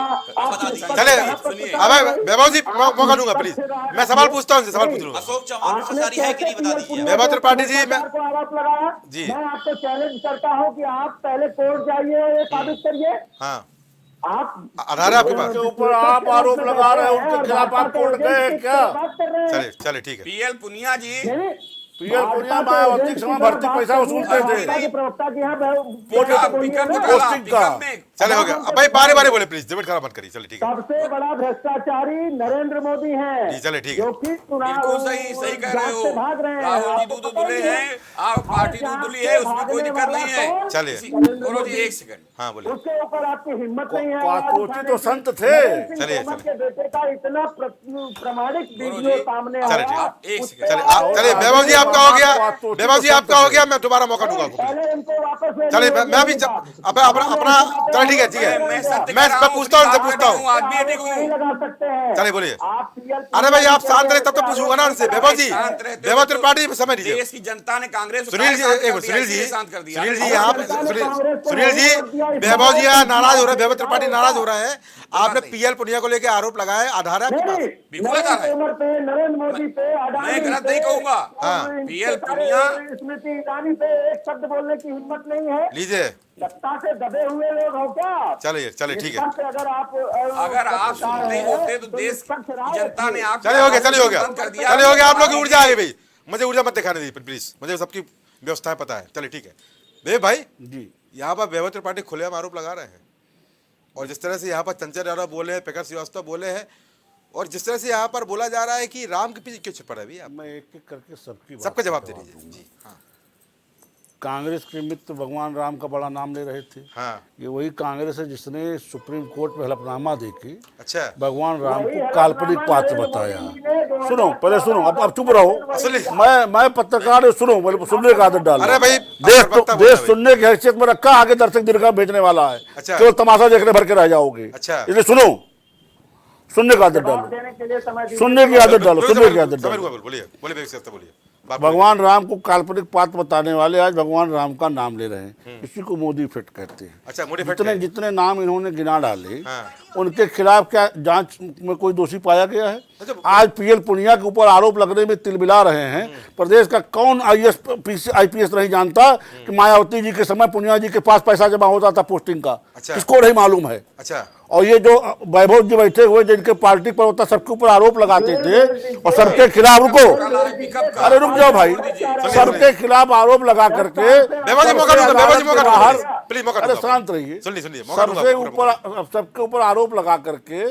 चले, सुनिए। अब वैभव जी मौका दूंगा प्लीज, मैं सवाल पूछता हूँ, सवाल पूछ लूंगा। अशोक चौहान भ्रष्टाचारी है कि नहीं बता दीजिए। वैभव त्रिपाठी जी, मैं को आरोप लगाया जी। मैं आपको चैलेंज करता हूं कि आप पहले कोर्ट जाइए, ये साबित करिए। हाँ, आप आधार है आपके पास? उनके ऊपर आप आरोप लगा रहे हैं, उनके खिलाफ आप कोर्ट गए हैं क्या? चलिए चलिए ठीक है। पीएल पुनिया जी, पीएल पुनिया मायावती के समय भर्ती पैसा वसूलते थे। प्रवक्ता जी यहाँ पोस्टिंग का। चले हो गया, अब भाई बारे बारे बोले प्लीज, डिबेट खराब मत करिए। चलिए ठीक है सबसे बड़ा भ्रष्टाचारी नरेंद्र मोदी हैं। जी, चले ठीक है। जो कि चुनाव बिल्कुल सही कह रहे हो। भाग रहे हैं। राहुल जी आपको दूध पता दुले ही है। हैं, आप पार्टी दूध दुली है, उसमें कोई दिक्कत नहीं है। चलिए। गौरव जी एक सेकंड, हाँ, बोलिए। उसके ऊपर आपकी हिम्मत नहीं है काकोती तो संत थे। चलिए, के बेटे का इतना प्रमाणिक गौरव वीडियो जी, सामने चलिए, आया। ठीक। आप एक सेकंड। चलिए वैभव जी आपका हो गया, वैभव जी आपका हो गया, मैं दोबारा मौका दूंगा आपको। पहले इनको वापस ले चलिए लीजिए। मैं भी अपना चलिए ठीक है, ठीक है, मैं सत्य मैं कह रहा हूं, पूछता हूँ, अपनी उनसे बात पूछता कर हूँ। रहा हूं, आज भी एटी नहीं हूं। लगा सकते हैं। चलिए, बोलिए। आप अरे भाई आप शांत रहे तब तो पूछूंगा ना उनसे। वैभव जी, शांत रहते वैभव हो त्रिपाठी तो समय दीजिए। देश की जनता ने कांग्रेस को सुनील जी, शांत कर एक दिया, सुनील जी, इसीलिए शांत कर दिया। सुनील जी और यहाँ जनता ने सुनील कांग्रेस को सुनील जी, वोट दिया, इस वैभव जी यहाँ नाराज हो रहे हैं, वैभव बात त्रिपाठी होता। नाराज हो रहे हैं। आपने पीएल पुनिया को लेकर आरोप लगाया, आधार है आपके पास? बिल्कुल आधार है। तोमर पे, नरेंद्र मोदी पे, अडानी मैं गलत पे, नहीं कहूंगा। हाँ। और इनके पीएल सारे पुनिया- स्मृति ईरानी पे एक शब्द बोलने की हिम्मत नहीं है। लीजिए, सत्ता से दबे हुए लोग हो क्या? चलिए चलिए ठीक है। निष्पक्ष अगर आप सुन नहीं होते तो देश की जनता ने आप चलिए हो गया, चलिए हो गया, बंद कर दिया। चलिए हो गया। आप लोग की ऊर्जा आ गई भाई, मुझे ऊर्जा मत दिखाने दीजिए प्लीज, मुझे सबकी व्यवस्थाएं पता है। चलिए ठीक है। वे भाई जी, यहाँ पर वैभव त्रिपाठी खुलेआम आरोप लगा रहे हैं, और जिस तरह से यहाँ पर चंचल यादव बोले हैं, प्रकाश श्रीवास्तव बोले हैं, और जिस तरह से यहाँ पर बोला जा रहा है कि राम के पीछे क्यों छिपा है? अभी आप मैं एक एक करके सबकी बात सबका जवाब का दे दीजिए जी। हाँ कांग्रेस के मित्र भगवान राम का बड़ा नाम ले रहे थे। हाँ, ये वही कांग्रेस है जिसने सुप्रीम कोर्ट में हलफनामा देके अच्छा भगवान राम को काल्पनिक पात्र बताया। सुनो, पहले सुनो, अब चुप रहो। असली- मैं पत्रकार हूं, सुनो, मेरे को सुनने का आदत डालो। अरे भाई, देश आप वक्ता तो बोल देश रहे सुनने की हैसियत में रखा, आगे दर्शक दीर्घा भेजने वाला है। अच्छा। केवल तमाशा देखने भर के रह जाओगे। अच्छा। इसलिए सुनो, सुनने की आदत डालो, देने के लिए समय दीजिए। सुनने की आदत डालो, सुनने की आदत डालो। बोलिए बोलिए वैभव श्रीवास्तव बोलिए। बात बोलिए। भगवान राम को काल्पनिक पात्र बताने वाले आज भगवान राम का नाम ले रहे हैं। इसी को मोदी फिट कहते हैं। अच्छा, मोदी फिट जितने है। जितने नाम इन्होंने गिना डाले, हाँ। उनके खिलाफ क्या जांच में कोई दोषी पाया गया है? अच्छा, आज पीएल पुनिया के ऊपर आरोप लगने में तिलमिला रहे हैं। प्रदेश का कौन आईपीएस नहीं जानता कि मायावती जी के समय पुनिया जी के पास पैसा जमा होता था पोस्टिंग का? अच्छा। किसको नहीं मालूम है? अच्छा, और ये जो वैभव जी बैठे हुए जिनके पार्टी पर होता सबके ऊपर आरोप लगाते थे और सबके खिलाफ, रुको, अरे रुक जाओ भाई, सबके खिलाफ आरोप लगा करके वैभव जी मौका दूंगा, वैभव जी मौका दूंगा, बाहर, प्लीज मौका अरे दूंगा। शांत रहिए। सुनिए मौका दूंगा सबसे आपको, ऊपर, सबके ऊपर आरोप लगा करके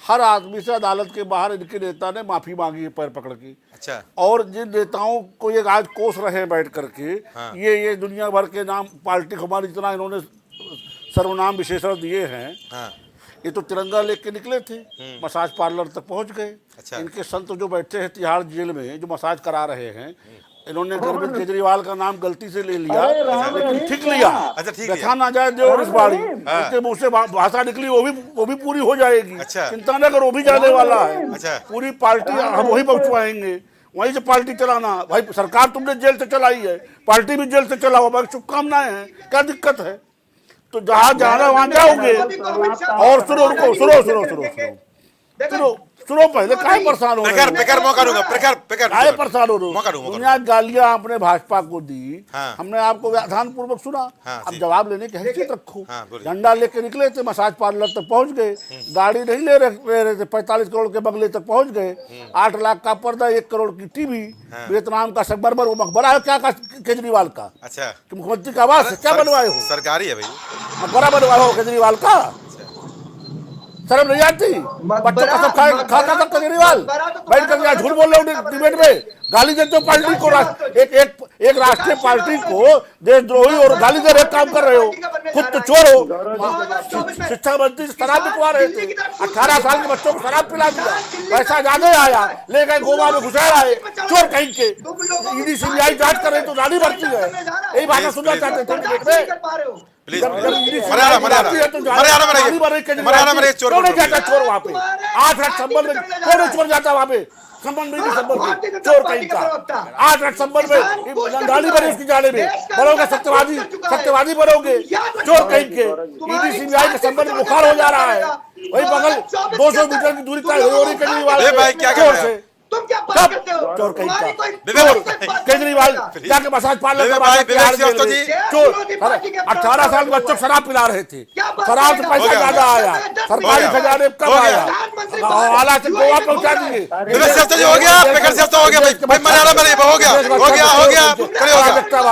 हर आदमी से अदालत के बाहर इनके नेता ने माफी मांगी है पैर पकड़ के। अच्छा, और जिन नेताओं को ये आज कोस रहे हैं बैठ करके, हाँ। ये दुनिया भर के नाम पार्टी को हमारे इतना इन्होंने सर्वनाम विशेषण दिए हैं। हाँ ये तो तिरंगा लेके निकले थे, मसाज पार्लर तक पहुंच गए। अच्छा। इनके संत जो बैठे हैं तिहाड़ जेल में, जो मसाज करा रहे हैं, इन्होंने अरविंद केजरीवाल का नाम गलती से ले लिया, लेकिन ठीक लिया। अच्छा, ठीक लिया। देखा ना जाए देव इस बाड़ी, इसके मुंह से भाषा निकली, वो भी पूरी हो जाएगी। अच्छा। चिंता न करो, वो भी जाने वाला है। अच्छा। पूरी पार्टी हम वही पहुंचवाएंगे, वहीं से पार्टी चलाना। भाई सरकार तुमने जेल से चलाई है, पार्टी भी जेल से चलाओ, भाई शुभकामनाएं हैं, क्या दिक्कत है? तो जहां जाना वहां जाओगे। और सुनो, रुको, सुनो पहले, काहे परेशान हो रहे हो? प्रकार मौका दूंगा, प्रकार काहे परेशान हो रहे हो? मौका दूंगा। दुनिया गालियां आपने भाजपा को दी, हाँ। हमने आपको व्याधान पूर्वक सुना। हाँ, अब जी। जवाब लेने की हैसियत रखो। हाँ, बोलिए। झंडा लेके निकले थे, मसाज पार्लर तक पहुंच गए, गाड़ी नहीं ले रहे थे, 45 करोड़ के बंगले तक पहुंच गए, 8 लाख का पर्दा, 1 करोड़ की टीवी, वियतनाम का संगमरमर वो मकबरा है क्या का केजरीवाल का? अच्छा, कि मुख्यमंत्री का आवास है क्या बनवाए हो? सरकारी है भाई। मकबरा बनवाए हो केजरीवाल का? शर्म नहीं आती? बच्चों का सब खाता था केजरीवाल, बैठ कर यहाँ झूठ बोल रहे हो डिबेट में, गाली देते हो पार्टी को, एक राष्ट्रीय पार्टी को देशद्रोही और गाली दे रहे काम कर रहे हो। खुद तो चोर हो। शिक्षा मंत्री शराब बिकवा रहे थे, 18 साल के बच्चों को शराब पिला दिया, पैसा ज्यादा आया, ले गए गोवा में घुसाया है, चोर कहीं के। ईडी सीबीआई जांच कर रहे तो गाली बढ़ती है। यही बात सुनना चाहते थे डिबेट में। प्लीज मरियाना में चोर कौन जाता चोर वहाँ पे? 8 लाख संबल में कौन चोर जाता वहाँ पे? संबल में चोर कहीं का। 8 लाख संबल में गाड़ी बने उसकी जाने में, बरोगे सत्यवादी बरोगे, चोर कहीं के। ईडी सीबीआई के संबल में बुखार हो जा रहा है, वही बगल 200 मीटर की दूरी तय हो रही केजरीवाल चोर से। तुम क्या बात करते हो? चोर कहीं का। विवेक केजरीवाल जाके मसाज पार्लर विवेक का भाई, बात किया, विवेक श्रीवास्तव जी। चोर 18 साल के बच्चों को शराब पिला रहे थे, शराब से पैसा ज्यादा आया, सरकारी खजाने कब आया, आला से गोवा पहुंचा दिए। विवेक श्रीवास्तव जी हो गया, प्रकार श्रीवास्तव हो गया भाई, मरियाना में हो गया, चलिए हो गया।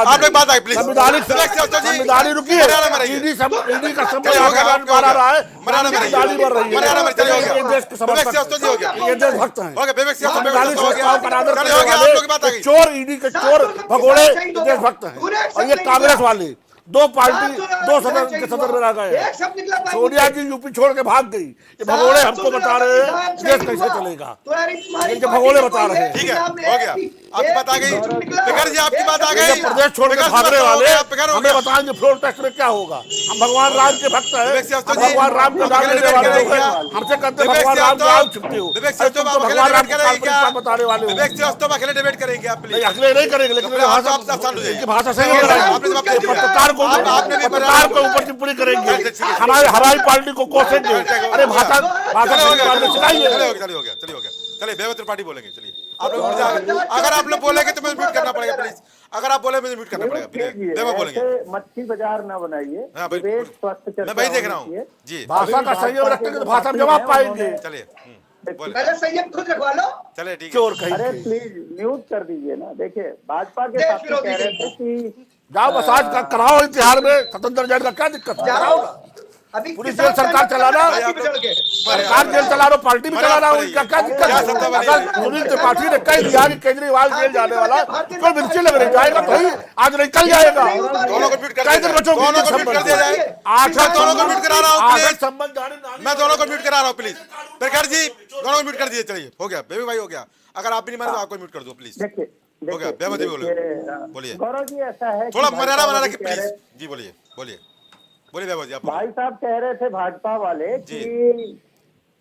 आप लोग बात आई प्लीज। संविधानिक विवेक श्रीवास्तव जी संविधानिक रुकिए, मरियाना में रहिए। ईडी का चलिए संबल हो गया, मारा रहा है, मरियाना में रहिए। गाली बढ़ रही है। मरियाना में चलिए हो गया। ये देश के विवेक श्रीवास्तव जी हो गया। ये देशभक्त हैं। हो गया, विवेक श्रीवास्तव संविधानिक हो गया। संस्थाओं का आदर चलिए करने हो गया, आप वाले लोग की बात आ गई। चोर, ईडी के चोर भगोड़े देशभक्त हैं। और ये कांग्रेस वाले दो पार्टी दो सदन के सदन में रह गए। एक शब्द निकला बात सोनिया जी यूपी छोड़ के भाग गई। ये भगोड़े हमको बता रहे हैं देश कैसे चलेगा, तो यार तुम्हारी ये भगोड़े बता रहे हैं। ठीक है, हो गया, आपकी बात आ गई। पिकर जी आपकी बात आ ये गई। प्रदेश छोड़ के पिकर जी, भागने बात हो वाले गया, पिकर हो हमें गया। बताएंगे फ्लोर टेस्ट में क्या होगा। हम भगवान राम के भक्त हैं, विवेक श्रीवास्तव हम जी, भगवान राम के आप नाम अकेले लेने डिबेट वाले लोग करेंगे हैं। क्या? हमसे कहते हैं विवेक भगवान राम के श्रीवास्तव, नाम छिपते हो। विवेक अरे श्रीवास्तव, तुम आप तो अकेले भगवान राम डिबेट के करेंगे क्या? काल्पनिक बताने वाले हो। विवेक श्रीवास्तव अकेले डिबेट करेंगे आप प्लीज। नहीं, अगले नहीं करेंगे, लेकिन अपने भाषा आप शांत हो जाइए। इनकी भाषा सही आपने नहीं जवाब दे दिया। पत्रकार को आपने भी पत्रकार को ऊपर टिप्पणी करेंगे, हमारी पार्टी को कोसेंगे। अरे भाषा चलो हो गया, सिखाइए। चलिए हो गया, चलिए बेबा त्रिपाठी बोलेंगे। चलिए आप लोग उठ जाएंगे। अगर आप लोग बोलेंगे तो मुझे म्यूट करना पड़ेगा प्लीज। अगर आप बोले मुझे म्यूट करना पड़ेगा प्लीज। बेबा बोलेंगे। ऐसे मच्छी बाजार ना बनाइए। हाँ भाई, विवेक स्वस्थ चर्चा मैं वही देख रहा होनी हूँ चाहिए। जी। भाषा का संयम रखेंगे तो भाषा में जवाब पाएंगे। चलिए बोले, पहले संयम खुद रखवा लो। चलिए ठीक है। चोर कहीं अरे के। प्लीज म्यूट कर दीजिए ना। देखिए भाजपा के देश साथी विरोधी कह रहे थे कि जाओ मसाज का कराओ तिहाड़ में, स्वतंत्र जैन का क्या दिक्कत है? कराओ ना। अभी पुलिस किसान जेल सरकार चलाना, पार्टी पे चढ़ के। सरकार जेल चला रहा, पार्टी भी चला रहा, उनका क्या दिक्कत क्या है? सत्ता वाली अगर है? सुनील त्रिपाठी ने कह दिया कि केजरीवाल जेल जाने वाला, कोई मिर्ची लग रही जाएगा तो ही आज नहीं कल जाएगा। दोनों को म्यूट कर कई दिया दिन जाए। बच्चों की दोनों को म्यूट कर दिया जाए। आठ मैं दोनों को म्यूट करा रहा हूँ आठ प्लीज। संबंध जाने नानी- मैं दोनों को म्यूट करा रहा हूँ प्लीज। प्रखर जी दोनों को म्यूट कर दिए। चलिए हो गया, बेबी भाई हो गया। अगर आप भी नहीं माने तो आपको म्यूट कर दो प्लीज। देखिए हो गया, बेबदी बोलो। बोलिए। गौरव जी ऐसा है कि थोड़ा भाजपा मर्यादा बना वाले रखे कह रहे- प्लीज। जी बोलिए बोलिए बोलिए बेबा जी आप बोलिए। भाई साहब कह रहे थे भाजपा वाले जी। कि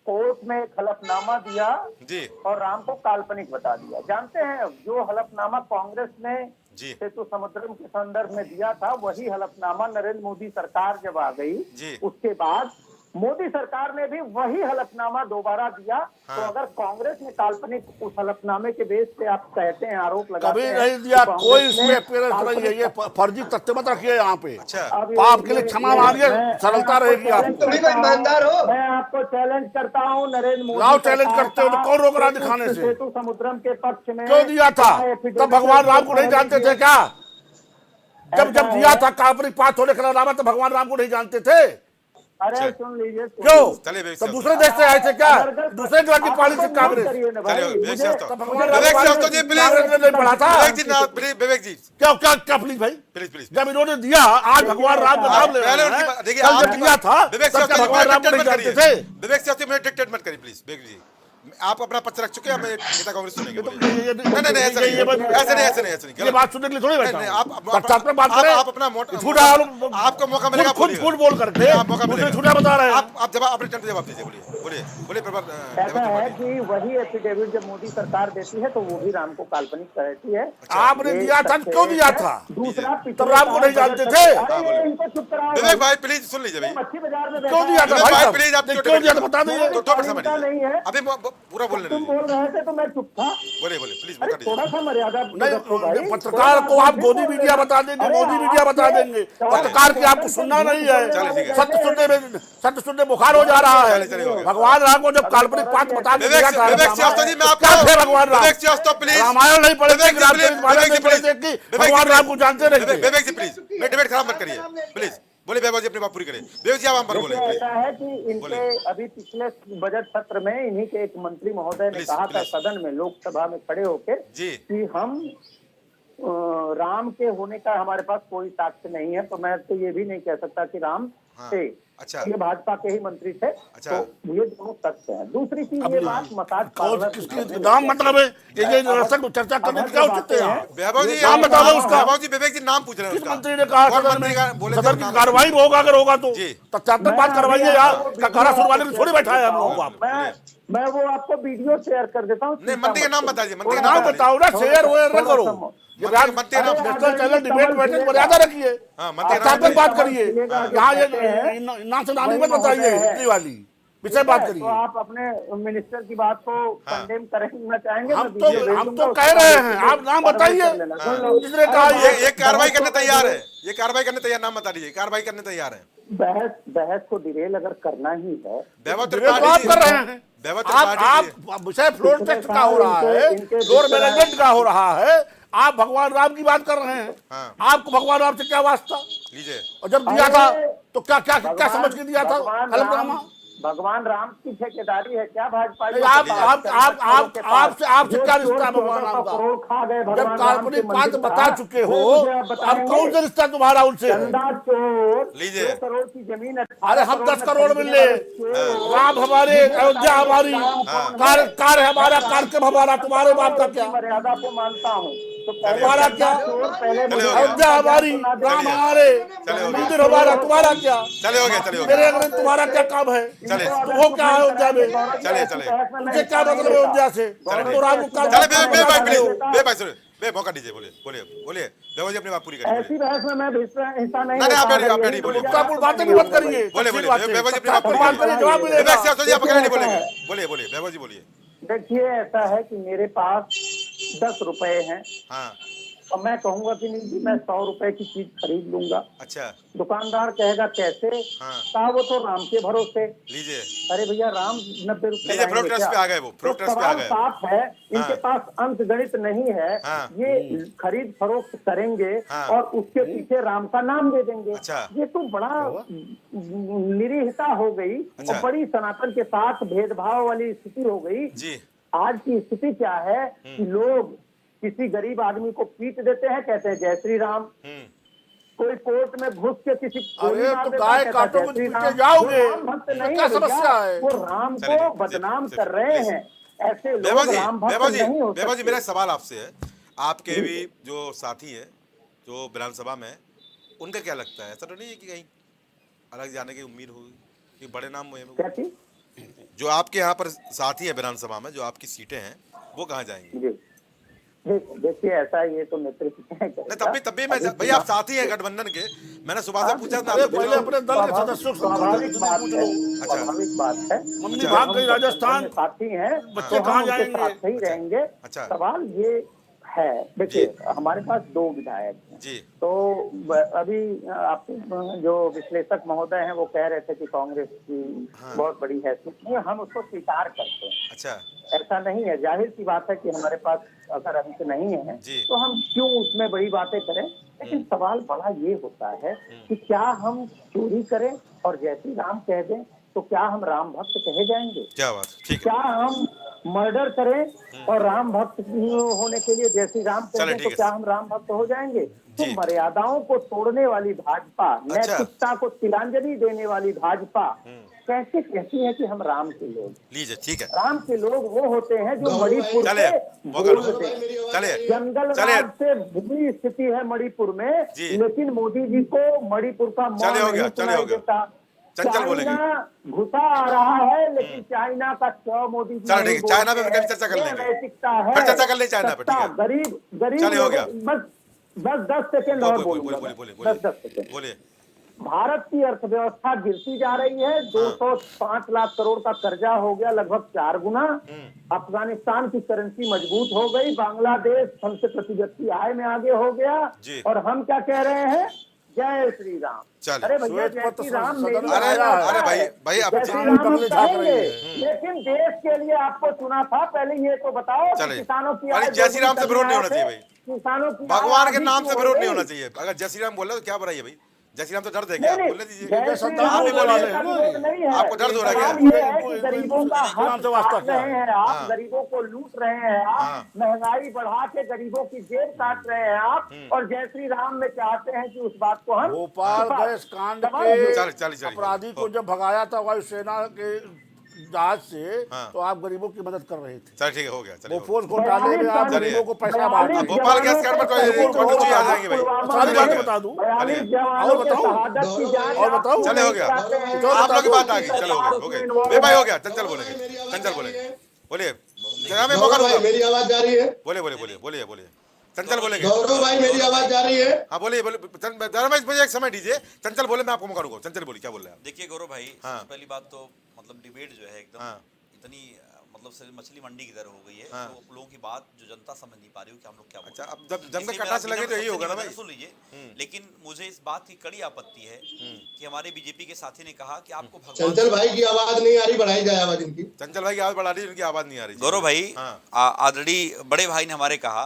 कोर्ट में एक हलफनामा दिया जी और राम को काल्पनिक बता दिया। जानते हैं जो हलफनामा कांग्रेस ने जी सेतु समुद्रम के संदर्भ में दिया था, वही हलफनामा नरेंद्र मोदी सरकार जब आ गई जी। उसके बाद मोदी सरकार ने भी वही हलफनामा दोबारा दिया। तो अगर कांग्रेस ने काल्पनिक उस हलफनामे के बेस पे आप कहते हैं, आरोप लगाते कभी हैं, नहीं दिया, तो कोई कांग्रेस ने इसमें अपीयरेंस नहीं है। ये काल्पनिक- फर्जी तथ्य मत रखिए यहाँ पे। अच्छा अब पाप के लिए क्षमा मांगिए, सरलता रहेगी आपको। तुम भी कोई ईमानदार हो। मैं आपको चैलेंज करता हूँ नरेंद्र मोदी लाओ चैलेंज सरकार करते हो तो का कौन रोक रहा दिखाने से? सेतु समुद्रम के पक्ष में क्यों दिया था? तब भगवान राम को नहीं जानते थे क्या? जब जब दिया था काल्पनिक पाठ होने का नामा, तो भगवान राम को नहीं जानते थे अरे सुन लीजिए क्यों? चलिए बेबी तो साहब। दूसरे देश से आए थे क्या? दूसरे ग्रह की पार्टी से कांग्रेस। चलिए विवेक श्रीवास्तव। तो भगवान विवेक राम श्रीवास्तव जी प्लीज। कांग्रेस ने नहीं पढ़ा था। विवेक जी ना प्लीज, विवेक जी क्या क्या क्या प्लीज भाई? Please please. जब इन्होंने दिया, आज भगवान राम का नाम ले पहले रहे उनकी हैं। बात- देखिए कल आप जब दिया था विवेक तब क्या श्रीवास्तव भगवान राम को नहीं जानते थे? विवेक श्रीवास्तव मुझे डिक्टेट मत करिए प्लीज। विवेक जी आप अपना पक्ष रख चुके हैं, हमें नेता कांग्रेस सुनेंगे। बोलिए। नहीं नहीं ऐसा नहीं, ऐसे नहीं ये बात सुनने के लिए थोड़ी बैठा नहीं, हूं। आप- पक्षात्मक बात करें। आप अपना मोटा- झूठा आपको मौका मिलेगा, खुद बोलिएगा। झूठ बोल करके आप मौका दूसरे मिलेगा। झूठा बता रहे हैं। आप जवाब अपने टाइम पे जवाब दीजिए। बोलिए बोलिए बोलिए प्रभात ऐसा है कि वही एफिडेविट जब मोदी सरकार देती है तो वो भी राम को काल्पनिक कहती है। आपने दिया था, क्यों दिया था? दूसरा तो राम को नहीं जानते थे? अरे इनको चुप कराओ। विवेक भाई प्लीज सुन लीजिए भाई। मच्छी बाजार में क्यों दिया था विवेक भाई भाई साहब? प्लीज आप क्यों दिया था बता दीजिए। तो मिनट का नहीं है। अभी पूरा बोलने तुम दीजिए। बोल रहे थे तो मैं चुप था। बोलिए बोलिए प्लीज अरे मौका थोड़ा दीजिए। सा मर्यादा रखो भाई। नहीं, पत्रकार को आप मोदी मीडिया बता देंगे, मोदी मीडिया बता देंगे। पत्रकार की आपको सुनना नहीं चलिए, ठीक है। है। सत्य सुनने बुखार हो जा रहा है। चलिए, हो गया। भगवान राम को जब काल्पनिक पाठ बता विवेक दिया था, विवेक श्रीवास्तव जी मैं आपको क्या थे भगवान राम? विवेक श्रीवास्तव प्लीज। रामायण नहीं पढ़े थे, विवेक जी, रामचरित प्लीज, मानस विवेक नहीं जी, पढ़े थे प्लीज। कि विवेक भगवान जी, राम को जानते नहीं थे। विवेक जी प्लीज मैं डिबेट खराब मत करिए प्लीज। बोलिए बेबा जी अपनी बात पूरी करें। विवेक जी आप हम पर बोले देखिए, प्लीज। ऐसा है कि इनके बोलिए। अभी पिछले बजट सत्र में इन्हीं के एक मंत्री महोदय ने प्लीज, कहा था प्लीज। सदन में, लोकसभा में खड़े होकर जी। कि हम राम के होने का हमारे पास कोई साक्ष्य नहीं है। तो मैं तो ये भी नहीं कह सकता कि राम हाँ, थे। अच्छा। ये भाजपा के ही मंत्री थे। अच्छा। तो ये दोनों सत्य है। दूसरी चीज ये बात मसाज पार्लर की किसके नाम मतलब है? ये दरअसल चर्चा करने की क्या औचित्य है यहाँ? वैभव जी नाम आप- बताओ उसका। वैभव जी विवेक जी नाम पूछ रहे हैं किस उसका। मंत्री ने कहा कौन सदन मंत्री का बोले में? थे सदन नाम? की कार्रवाई में होगा, अगर होगा तो जी। तथ्यात्मक बात करवाइए यार। ककारा सुनवाने में थोड़ी बैठा है हम लोगों को आप। मैं वो आपको वीडियो शेयर कर देता हूँ। नहीं, मंत्री का नाम बताइए, मंत्री का नाम बताओ ना, शेयर वेयर न करो। ये मंत्री- मंत्री नाम- नेशनल चैनल डिबेट बैठक मर्यादा रखिए। हाँ, मंत्री का नाम तथ्यात्मक बात बताइए। करिए। यहाँ ये नाम से नानी मत बताइए हिस्ट्री वाली विषय बात तो करिए। आप अपने मिनिस्टर की बात को कंडेम करना चाहेंगे? हम मैं वीडियो भेज तो दूंगा, कह उसका रहे आप हैं, आप नाम कार्रवाई बताइए। कर लेना। सुन लो। जिसने कहा ये कार्रवाई करने तैयार है। ये कार्रवाई करने तैयार, नाम बता दीजिए। कार्रवाई करने तैयार है। बहस को डिरेल अगर करना ही है वैभव तो त्रिपाठी आप जी- कर रहे हैं। वैभव आप त्रिपाठी जी- आप विषय फ्लोर टेस्ट का हो रहा है, फ्लोर मैनेजमेंट का हो रहा है। आप भगवान राम की बात कर रहे हैं। हाँ। आपको भगवान राम से क्या वास्ता? लीजिए। और जब दिया था तो क्या क्या क्या समझ के दिया था? भगवान हलफनामा राम भगवान राम की ठेकेदारी है क्या भाजपा? आपसे क्या रिश्ता भगवान राम का? करोड़ खा गए जब भगवान राम काल्पनिक के बात मंदिर बता का, चुके वो हो, मुझे आप अब बताएंगे? कौन सा रिश्ता तुम्हारा उनसे है? चंदा चोर लीजिए। 2 करोड़ की जमीन अरे हम 10 करोड़ मिल ले, राम हमारे, अयोध्या हमारी, कार है हमारा, कार्यक्रम हमारा, तुम्हारे बाप का क्या? मर्यादा को मानता हूँ तो तुम्हारा क्या? पहले चले हो गया। अयोध्या हमारी, राम हमारे, चले हो गया। मंदिर हमारा, तुम्हारा क्या? चले हो गया, चले हो मेरे गया। अगर तुम्हारा क्या काम है? चले तुम हो क्या अयोध्या में? चले मुझे क्या मतलब है अयोध्या से? तो राम का चले बे भाई प्लीज, बे भाई सुनिए, बे मौका दीजिए, बोलिए बोलिए बोलिए, बेबो जी अपनी बात पूरी करिए। ऐसी बहस में मैं हिस्सा नहीं नहीं, आप लेता। नहीं, आप नहीं, बोलिए। का बातें भी मत करिए। बोले बोले बेबो जी अपनी बात पूरी सवाल करिए, जवाब करिए। मिलेगा। बेबो जी आप पकड़े नहीं बोलेंगे, बोलिए बोलिए बेबो जी बोलिए। देखिए ऐसा है कि मेरे पास 10 रुपए हैं हाँ और मैं कहूंगा कि नहीं जी मैं 100 रुपए की चीज खरीद लूंगा। अच्छा दुकानदार कहेगा कैसे? हाँ। कहा वो तो राम के भरोसे। लीजिए अरे भैया राम 90 रुपए लीजिए, फ्रूट ट्रस्ट पे आ गए वो, फ्रूट ट्रस्ट पे आ गए। साफ है, इनके हाँ। पास अंक गणित नहीं है। हाँ। ये खरीद फरोख्त करेंगे हाँ। और उसके पीछे राम का नाम दे देंगे। अच्छा। ये तो बड़ा निरीहता हो गई अच्छा। और बड़ी सनातन के साथ भेदभाव वाली स्थिति हो गई। जी आज की स्थिति क्या है कि लोग किसी गरीब आदमी को पीट देते हैं, कहते हैं जय श्री राम। कोई कोर्ट में घुस के किसी गोली अरे मार तो देता गाय है, कहता है काटो जय कुछ श्री पीछे राम। जाओगे। वो राम भक्त नहीं क्या है भैया, समस्या है? वो राम चलिए, को जी, बदनाम जी, कर रहे प्लीज। हैं। ऐसे बेबो लोग जी, राम भक्त बेबो जी, नहीं हो बेबो जी, सकते। मेरा एक सवाल आपसे है, आपके भी जो साथी है जो विधानसभा में, उनका क्या लगता है? ऐसा तो नहीं है कि कहीं अलग जाने की उम्मीद होगी कि बड़े नाम हुए? क्या चीज? जो आपके यहाँ पर साथी है विधानसभा में, जो आपकी सीटें हैं, वो कहाँ जाएंगी? जी देखिए ऐसा ये तो नेतृत्व तय नहीं करेगा। तब भी मैं भैया आप साथी हैं गठबंधन के, मैंने सुबह से पूछा था। अरे पहले अपने दल के सदस्यों से स्वाभाविक बात पूछ है, लो। अच्छा। स्वाभाविक बात है। मम्मी जब भाग हम गई राजस्थान, गठबंधन में साथी हैं बच्चे तो कहाँ हम उनके जाएंगे? साथ ही रहेंगे। अच्छा। सवाल ये है, देखिए हमारे पास 2 विधायक हैं। जी तो अभी आपके जो विश्लेषक महोदय हैं वो कह रहे थे कि कांग्रेस की बहुत बड़ी हैसियत नहीं है, हम उसको स्वीकार करते हैं। अच्छा ऐसा नहीं है, जाहिर सी बात है कि हमारे पास अगर अंक नहीं है जी। तो हम क्यों उसमें बड़ी बातें करें। लेकिन सवाल बड़ा ये होता है कि क्या हम चोरी करें और जय श्री राम कह दें तो क्या हम राम भक्त कहे जाएंगे? क्या बात, ठीक है। क्या हम मर्डर करें और राम भक्त होने के लिए जय श्री राम कह चले, दें ठीक तो है। क्या हम राम भक्त हो जाएंगे? तो जी। मर्यादाओं को तोड़ने वाली भाजपा, अच्छा। नैतिकता को तिलांजलि देने वाली भाजपा कैसे कहती है कि हम राम के लोग? लीजिए, ठीक है। राम के लोग वो होते हैं जो गौरव मणिपुर चले, से मौका लो। बोल दें। चले जंगल चले राज से बुरी स्थिति है मणिपुर में, जी। लेकिन मोदी जी को मणिपुर का मौन चले हो गया, नहीं चले हो सुनाई गया। देता। चंचल बोलेंगे। चाइना घुसा आ रहा है लेकिन चाइना का क्यों मोदी जी चलो नहीं ठीक है, चाइना पे बोलते कभी हैं? चर्चा कर ये लेंगे। नैतिकता है। फिर चर्चा कर लें चाइना पे, ठीक है। सत्ता, गरीब चले हो गया। बस 10 सेकेंड और बोलूंगा। बोलिए 10 सेकेंड। बोलिए। भारत की अर्थव्यवस्था गिरती जा रही है। 205 लाख करोड़ का कर्जा हो गया, लगभग 4 गुना। अफगानिस्तान की करेंसी मजबूत हो गई। बांग्लादेश हमसे प्रति व्यक्ति आय में आगे हो गया। जी। और हम क्या कह रहे हैं? जय श्री राम। चलिए। अरे भैया जय श्री राम मेरी अरे आवाज अरे है। भाई अब जय श्री जी, राम हम बगले झाँक कहेंगे, रहे हैं। लेकिन देश के लिए आपको चुना था, पहले ये तो बताओ कि चलिए। किसानों की अरे आय जय श्री राम से दोगुनी विरोध नहीं होना करने चाहिए आए भाई। थे। किसानों की भगवान आय के आधी नाम से क्यों विरोध हो नहीं गई? होना चाहिए। अगर जय श्री राम बोल रहे हो तो क्या बुराई है भाई? जय श्री राम तो दर्द है क्या? नहीं, बोलने दीजिए। जय श्री राम आप भी बोलने बोलिए। का विरोध नहीं है। आपको दर्द हो रहा है क्या? सवाल ये है कि गरीबों का नाम हक से वास्ता काट क्या रहे हैं आप, हाँ। गरीबों को लूट रहे हैं आप, हाँ। महंगाई बढ़ा के गरीबों की जेब काट रहे हैं आप, और जय श्री राम में चाहते हैं कि उस बात को हम भोपाल छुपा- गैस कांड सवाल ये- के चलिए। अपराधी को जब भगाया था वायुसेना के जहाज से, हाँ। तो आप गरीबों की मदद कर रहे थे। चल ठीक है, हो गया। चलिए बोफोर्स घोटाले में आप चलिए। गरीबों को पैसा बांट रहे थे। भोपाल गैस कांड पर कोई जी आ जाएंगे भाई। सारी बातें बता दूं। 42 और जवानों के बताऊं? शहादत की जांच और बताऊं? आप चले हो गया। चाहते हैं। आप लोग की बात आ गई। चलो हो गए। बे भाई हो गया। चंचल बोलेंगे, चंचल बोलेंगे। बोलिए, जरा मैं मौका गौरव भाई दूंगा। मेरी आवाज जा रही है? बोलिए। चंचल बोलेंगे। गौरव भाई मेरी आवाज जा रही है? हाँ बोलिए। जरा मैं मुझे एक समय दीजिए। चंचल बोले, मैं आपको मौका दूंगा। चंचल बोलिए, क्या बोल रहे हैं आप? देखिए गौरव भाई, हाँ। सबसे पहली बात तो मतलब डिबेट जो है एकदम हाँ। इतनी मतलब से मछली मंडी की तरह हो गई है। हाँ। तो लोगों की बात जो जनता समझ नहीं पा रही हो कि हम लोग क्या बोल अच्छा, रहे हैं। अब जब जंग में इसलिए कटा से मेरा लगे तो यही सबसे होगा ना निवेदन भाई। सुन लीजिए। लेकिन मुझे इस बात की कड़ी आपत्ति है कि हमारे बीजेपी के साथी ने कहा कि आपको भगवान चंचल भाई की आवाज नहीं आ रही, बढ़ाई जाए आवाज इनकी। चंचल भाई की आवाज बढ़ा दी, उनकी आवाज नहीं आ रही। गौरव भाई हाँ। ऑलरेडी बड़े भाई ने हमारे कहा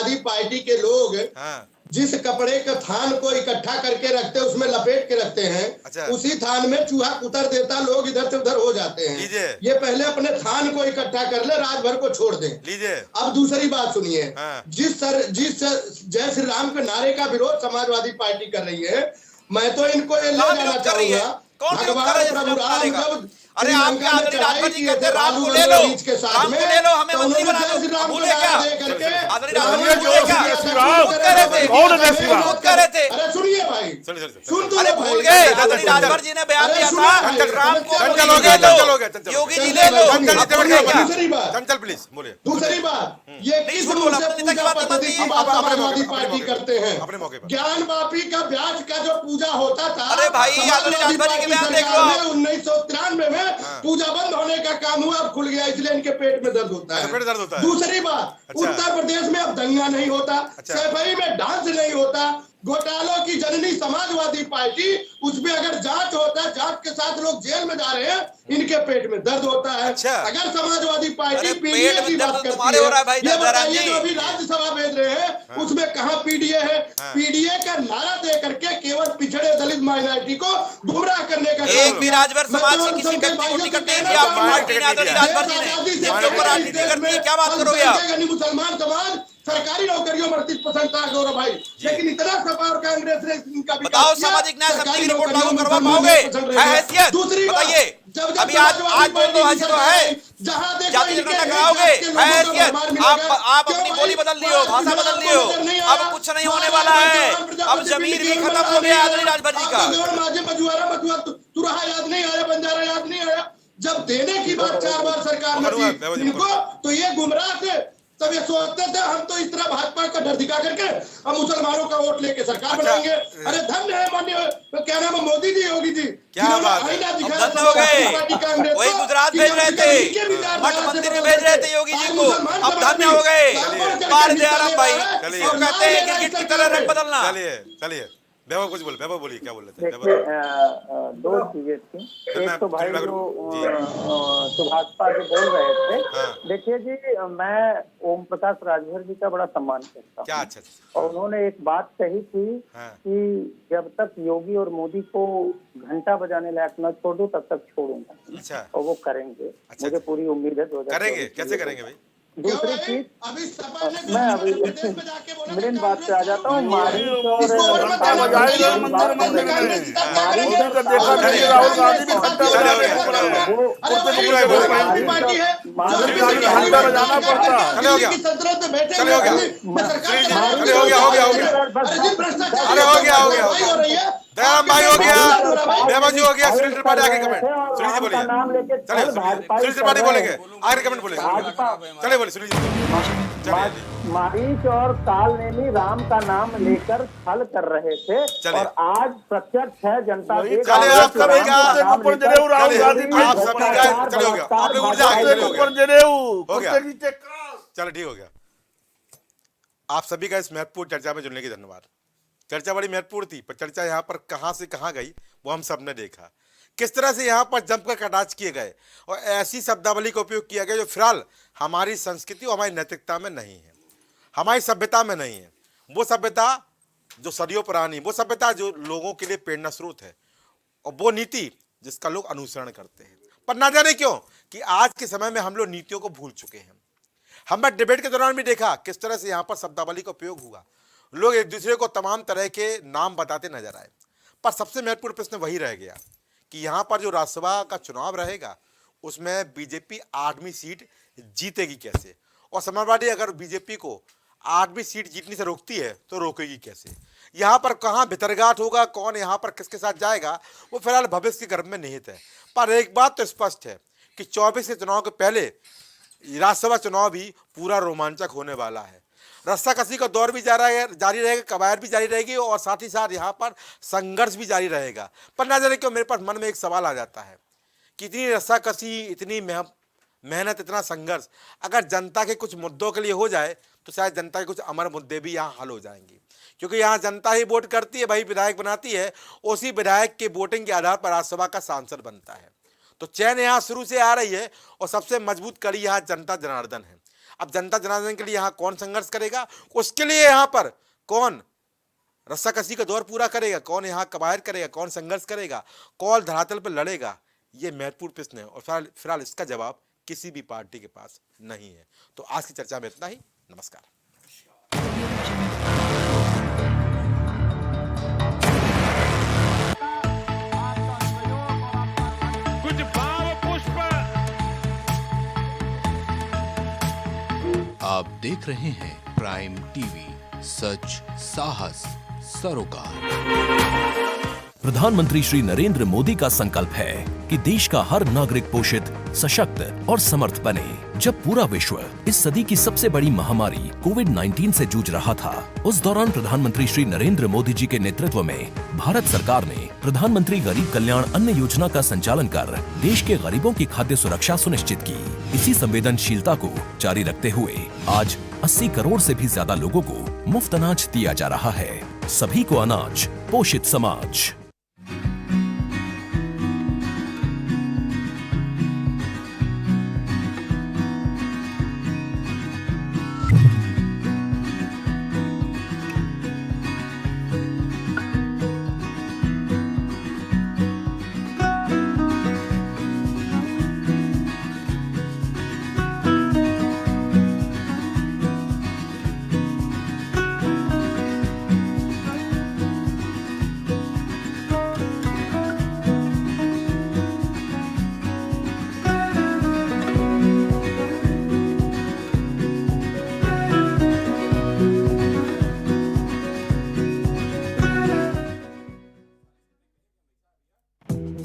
समाजवादी पार्टी के लोग हाँ जिस कपड़े के थान को इकट्ठा करके रखते हैं, उसमें लपेट के रखते हैं, अच्छा। उसी थान में चूहा कुतर देता, लोग इधर से उधर हो जाते हैं। लीजिए। ये पहले अपने थान को इकट्ठा कर ले, रात भर को छोड़ दें। लीजिए। अब दूसरी बात सुनिए। हाँ। जिस जय श्री राम के नारे का विरोध समाजवादी पार्टी कर रही है, मैं तो इनको ये ले कहाँ जाना विरोध कर रही है? चाहूंगा, कौन विरोध कर भगवान रहा है प्रभु जय श्री राम राम के नारे का? जब अरे आपके श्रीलंका में आदरणीय चढ़ाई राजभर जी किए कहते थे हैं राम बालू को ले लो, गंगा के साथ राम में, को ले लो, हमें तो मंत्री उन्होंने बना जय श्री दो। राम को भूले क्या? नारा दे करके आदरणीय राजभर उन्होंने जी भूले क्या? जय श्री राम खुद कह रहे थे। कौन है जय श्री राम? खुद कह रहे थे। अरे सुनिए भाई, चलिए सुन तो अरे लो भूल भाई। गए आदरणीय राजभर जी ने बयान अरे दिया सुनो था भाई, राम को चंचल मोदी हो जी गया, ले लो, चंचल हो गया, चंचल। योगी जी ले लो। चंचल, अब भूल गए क्या? दूसरी बात, चंचल प्लीज बोलिए। दूसरी बात, ये नहीं, किस झूठ रूप बोला, से अपने नेता की पूजा बात पद्धति मत की दी। बात अपने समाजवादी मौके पर, पार्टी अपने करते हैं। अपने मौके पर। ज्ञानवापी का ब्याज का जो पूजा होता था, अरे भाई, आदरणीय समाजवादी राजभर जी के पार्टी बयान देख लो सरकार आप। में 1993 में पूजा बंद होने का काम हुआ, अब खुल गया, इसलिए इनके पेट में दर्द होता अच्छा, है। पेट दर्द होता है। दूसरी बात, अच्छा। उत्तर प्रदेश में अब दंगा नहीं होता, अच्छा। सैफई में डांस नहीं होता, घोटालों की जननी समाजवादी पार्टी, उसमें अगर जांच होता है, जांच के साथ लोग जेल में जा रहे हैं, इनके पेट में दर्द होता है। अच्छा। अगर समाजवादी पार्टी अरे पीडीए पेट की में बात दर्द करती तुम्हारे हो रहा है भाई, ये दर्द बताइए, जी। जो अभी राज्यसभा भेज रहे हैं, उसमें कहाँ पीडीए है? पीडीए का नारा दे करके केवल पिछड़े दलित माइनॉरिटी को गुमराह करने का एक भी राजभर समाज से किसी व्यक्ति को टिकट नहीं दिया आपकी पार्टी ने, आदरणीय राजभर जी ने, जिसके ऊपर राजनीति करती है, क्या बात करोगे आप? मुसलमान समाज सरकारी नौकरियों में 38% था गौरव भाई, लेकिन इतना सपा और कांग्रेस ने इनका विकास बताओ, किया, सामाजिक न्याय समिति की सरकारी रिपोर्ट लागू नौकरियों करवा में पाओगे? 39% है हैसियत? दूसरी बात, बताइए। जब अभी आज समाजवादी बोल दो, पार्टी हैसियत तो सरकार है। है, जहां देखो जाति इनके जनगणना एक कराओगे? जात के लोगों को हैसियत? सम्मान मिलेगा। आप क्यों अपनी भाई? बोली बदल लियो, भाषा बदल लियो। अब कुछ नहीं होने वाला है। अब जमीर भी खत्म हो गया आदरणीय राजभर जी का। तुरहा याद नहीं आया, बंजारा याद नहीं आया। जब देने की बात 4 बार सरकार ने की इनको, तो ये गुमराह थे। तब ये सोचते थे हम तो इस तरह भाजपा का डर दिखा करके हम मुसलमानों का वोट लेके सरकार बनाएंगे। अरे धन्य है माननीय, क्या नाम है, मोदी जी, योगी जी, क्या बात है? अब धन्य हो गए। वही गुजरात भेज रहे थे, मठ मंदिर में भेज रहे थे योगी जी को, अब धन्य हो गए। बार दयाराम भाई, चलिए। और कहते हैं क्रिकेट की तरह रंग बदलना। चलिए चलिए, वैभव कुछ बोले, वैभव बोलिए, क्या बोल रहे थे? देखिए, वैभव। दो चीजें थी। फिर मैं- एक तो भाई फिर मैं- जो सुभाषपा जो बोल रहे थे, हाँ। देखिए जी, मैं ओम प्रकाश राजभर जी का बड़ा सम्मान करता क्या हूँ, अच्छा। और उन्होंने एक बात कही थी हाँ। कि जब तक योगी और मोदी को घंटा बजाने लायक न छोड़ दूं, तब तक छोड़ूंगा, अच्छा। और वो करेंगे। अच्छा, मुझे अच्छा। पूरी उम्मीद है 2024 करेंगे, कैसे करेंगे भाई? दूसरी चीज, अभी सपा ने मैं अभी मेन बात पे आ जाता हूँ। मारी और घंटा बजाएगा मंदिर मंदिर में, मोदी का देखा नहीं, राहुल गांधी भी घंटा बजाने को पड़ा है। पार्टी है, घंटा बजाना पड़ता है। चले हो गया, संसद में बैठे चले हो गया, चले हो गया, हो गया, हो गया। अरे हो गया, हो गया, हो गया। दयाराम भाई हो गया, वैभव जी हो गया, सुनील त्रिपाठी आगे कमेंट, सुनील जी बोलिए। चलिए, सुनील त्रिपाठी बोलेंगे, आगे कमेंट बोलेंगे। चलिए बोले सुनील जी, चलिए। मारीच और काल नेमी राम का नाम लेकर छल कर रहे थे, चलिए। और आज प्रत्यक्ष है जनता देख चलिए, रही है आप कि सभी राम का का नाम ऊपर लेकर जनेऊ राहुल चलिए, गांधी आप सभी का चले हो गया, आपने ऊर्जा आगे चले हो गया। ऊपर जनेऊ, हो गया। कुर्ते नीचे कास। चलो ठीक हो गया। आप सभी का इस महत्वपूर्ण चर्चा में जुड़ने की धन्यवाद। चर्चा बड़ी महत्वपूर्ण थी, पर चर्चा यहाँ पर कहाँ से कहाँ गई वो हम सब ने देखा। किस तरह से यहाँ पर जमकर कटाक्ष किए गए और ऐसी शब्दावली का उपयोग किया गया जो फिलहाल हमारी संस्कृति और हमारी नैतिकता में नहीं है, हमारी सभ्यता में नहीं है। वो सभ्यता जो सदियों पुरानी, वो सभ्यता जो लोगों के लिए प्रेरणा स्रोत है, और वो नीति जिसका लोग अनुसरण करते हैं। पर ना जाने क्यों कि आज के समय में हम लोग नीतियों को भूल चुके हैं। हमने डिबेट के दौरान भी देखा किस तरह से यहाँ पर शब्दावली का उपयोग हुआ, लोग एक दूसरे को तमाम तरह के नाम बताते नजर आए। पर सबसे महत्वपूर्ण प्रश्न वही रह गया कि यहाँ पर जो राज्यसभा का चुनाव रहेगा उसमें बीजेपी 8वीं सीट जीतेगी कैसे, और समाजवादी अगर बीजेपी को 8वीं सीट जीतने से रोकती है तो रोकेगी कैसे। यहाँ पर कहाँ भितरगाट होगा, कौन यहाँ पर किसके साथ जाएगा, वो फिलहाल भविष्य के गर्भ में निहित है। पर एक बात तो स्पष्ट है कि 24 के चुनाव के पहले राज्यसभा चुनाव भी पूरा रोमांचक होने वाला है। रस्साकसी का दौर भी जारी रहेगा, कवायद भी जारी रहेगी, और साथ ही साथ यहाँ पर संघर्ष भी जारी रहेगा। पर ना जाने क्यों मेरे पास मन में एक सवाल आ जाता है कि इतनी रस्साकसी, इतनी मेहनत, इतना संघर्ष अगर जनता के कुछ मुद्दों के लिए हो जाए तो शायद जनता के कुछ अमर मुद्दे भी यहाँ हल हो जाएंगे, क्योंकि यहाँ जनता ही वोट करती है, भाई विधायक बनाती है, उसी विधायक के वोटिंग के आधार पर राज्यसभा का सांसद बनता है। तो चैन यहाँ शुरू से आ रही है, और सबसे मजबूत कड़ी यहाँ जनता जनार्दन है। अब जनता जनार्दन के लिए यहाँ कौन संघर्ष करेगा, उसके लिए यहाँ पर कौन रस्साकसी का दौर पूरा करेगा, कौन यहाँ कबायर करेगा, कौन संघर्ष करेगा, कौन धरातल पर लड़ेगा, ये महत्वपूर्ण प्रश्न है। और फिलहाल इसका जवाब किसी भी पार्टी के पास नहीं है। तो आज की चर्चा में इतना ही। नमस्कार। कुछ भाव पुष्प। आप देख रहे हैं प्राइम टीवी, सच साहस सरोकार। प्रधानमंत्री श्री नरेंद्र मोदी का संकल्प है कि देश का हर नागरिक पोषित, सशक्त और समर्थ बने। जब पूरा विश्व इस सदी की सबसे बड़ी महामारी कोविड-19 से जूझ रहा था, उस दौरान प्रधानमंत्री श्री नरेंद्र मोदी जी के नेतृत्व में भारत सरकार ने प्रधानमंत्री गरीब कल्याण अन्न योजना का संचालन कर देश के गरीबों की खाद्य सुरक्षा सुनिश्चित की। इसी संवेदनशीलता को जारी रखते हुए आज 80 करोड़ से भी ज्यादा लोगों को मुफ्त अनाज दिया जा रहा है। सभी को अनाज, पोषित समाज।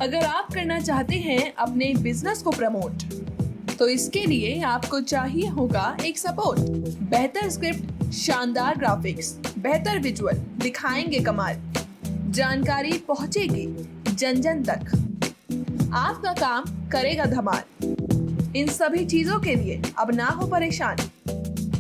अगर आप करना चाहते हैं अपने बिजनेस को प्रमोट, तो इसके लिए आपको चाहिए होगा एक सपोर्ट। बेहतर स्क्रिप्ट, शानदार ग्राफिक्स, बेहतर विजुअल, दिखाएंगे कमाल, जानकारी पहुंचेगी जन जन तक, आपका काम करेगा धमाल। इन सभी चीजों के लिए अब ना हो परेशान।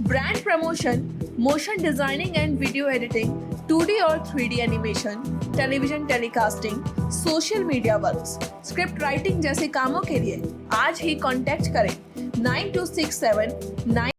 Brand promotion, motion designing and video editing, 2D और 3D animation, television telecasting, social media works, script writing जैसे कामों के लिए आज ही कांटेक्ट करें 9267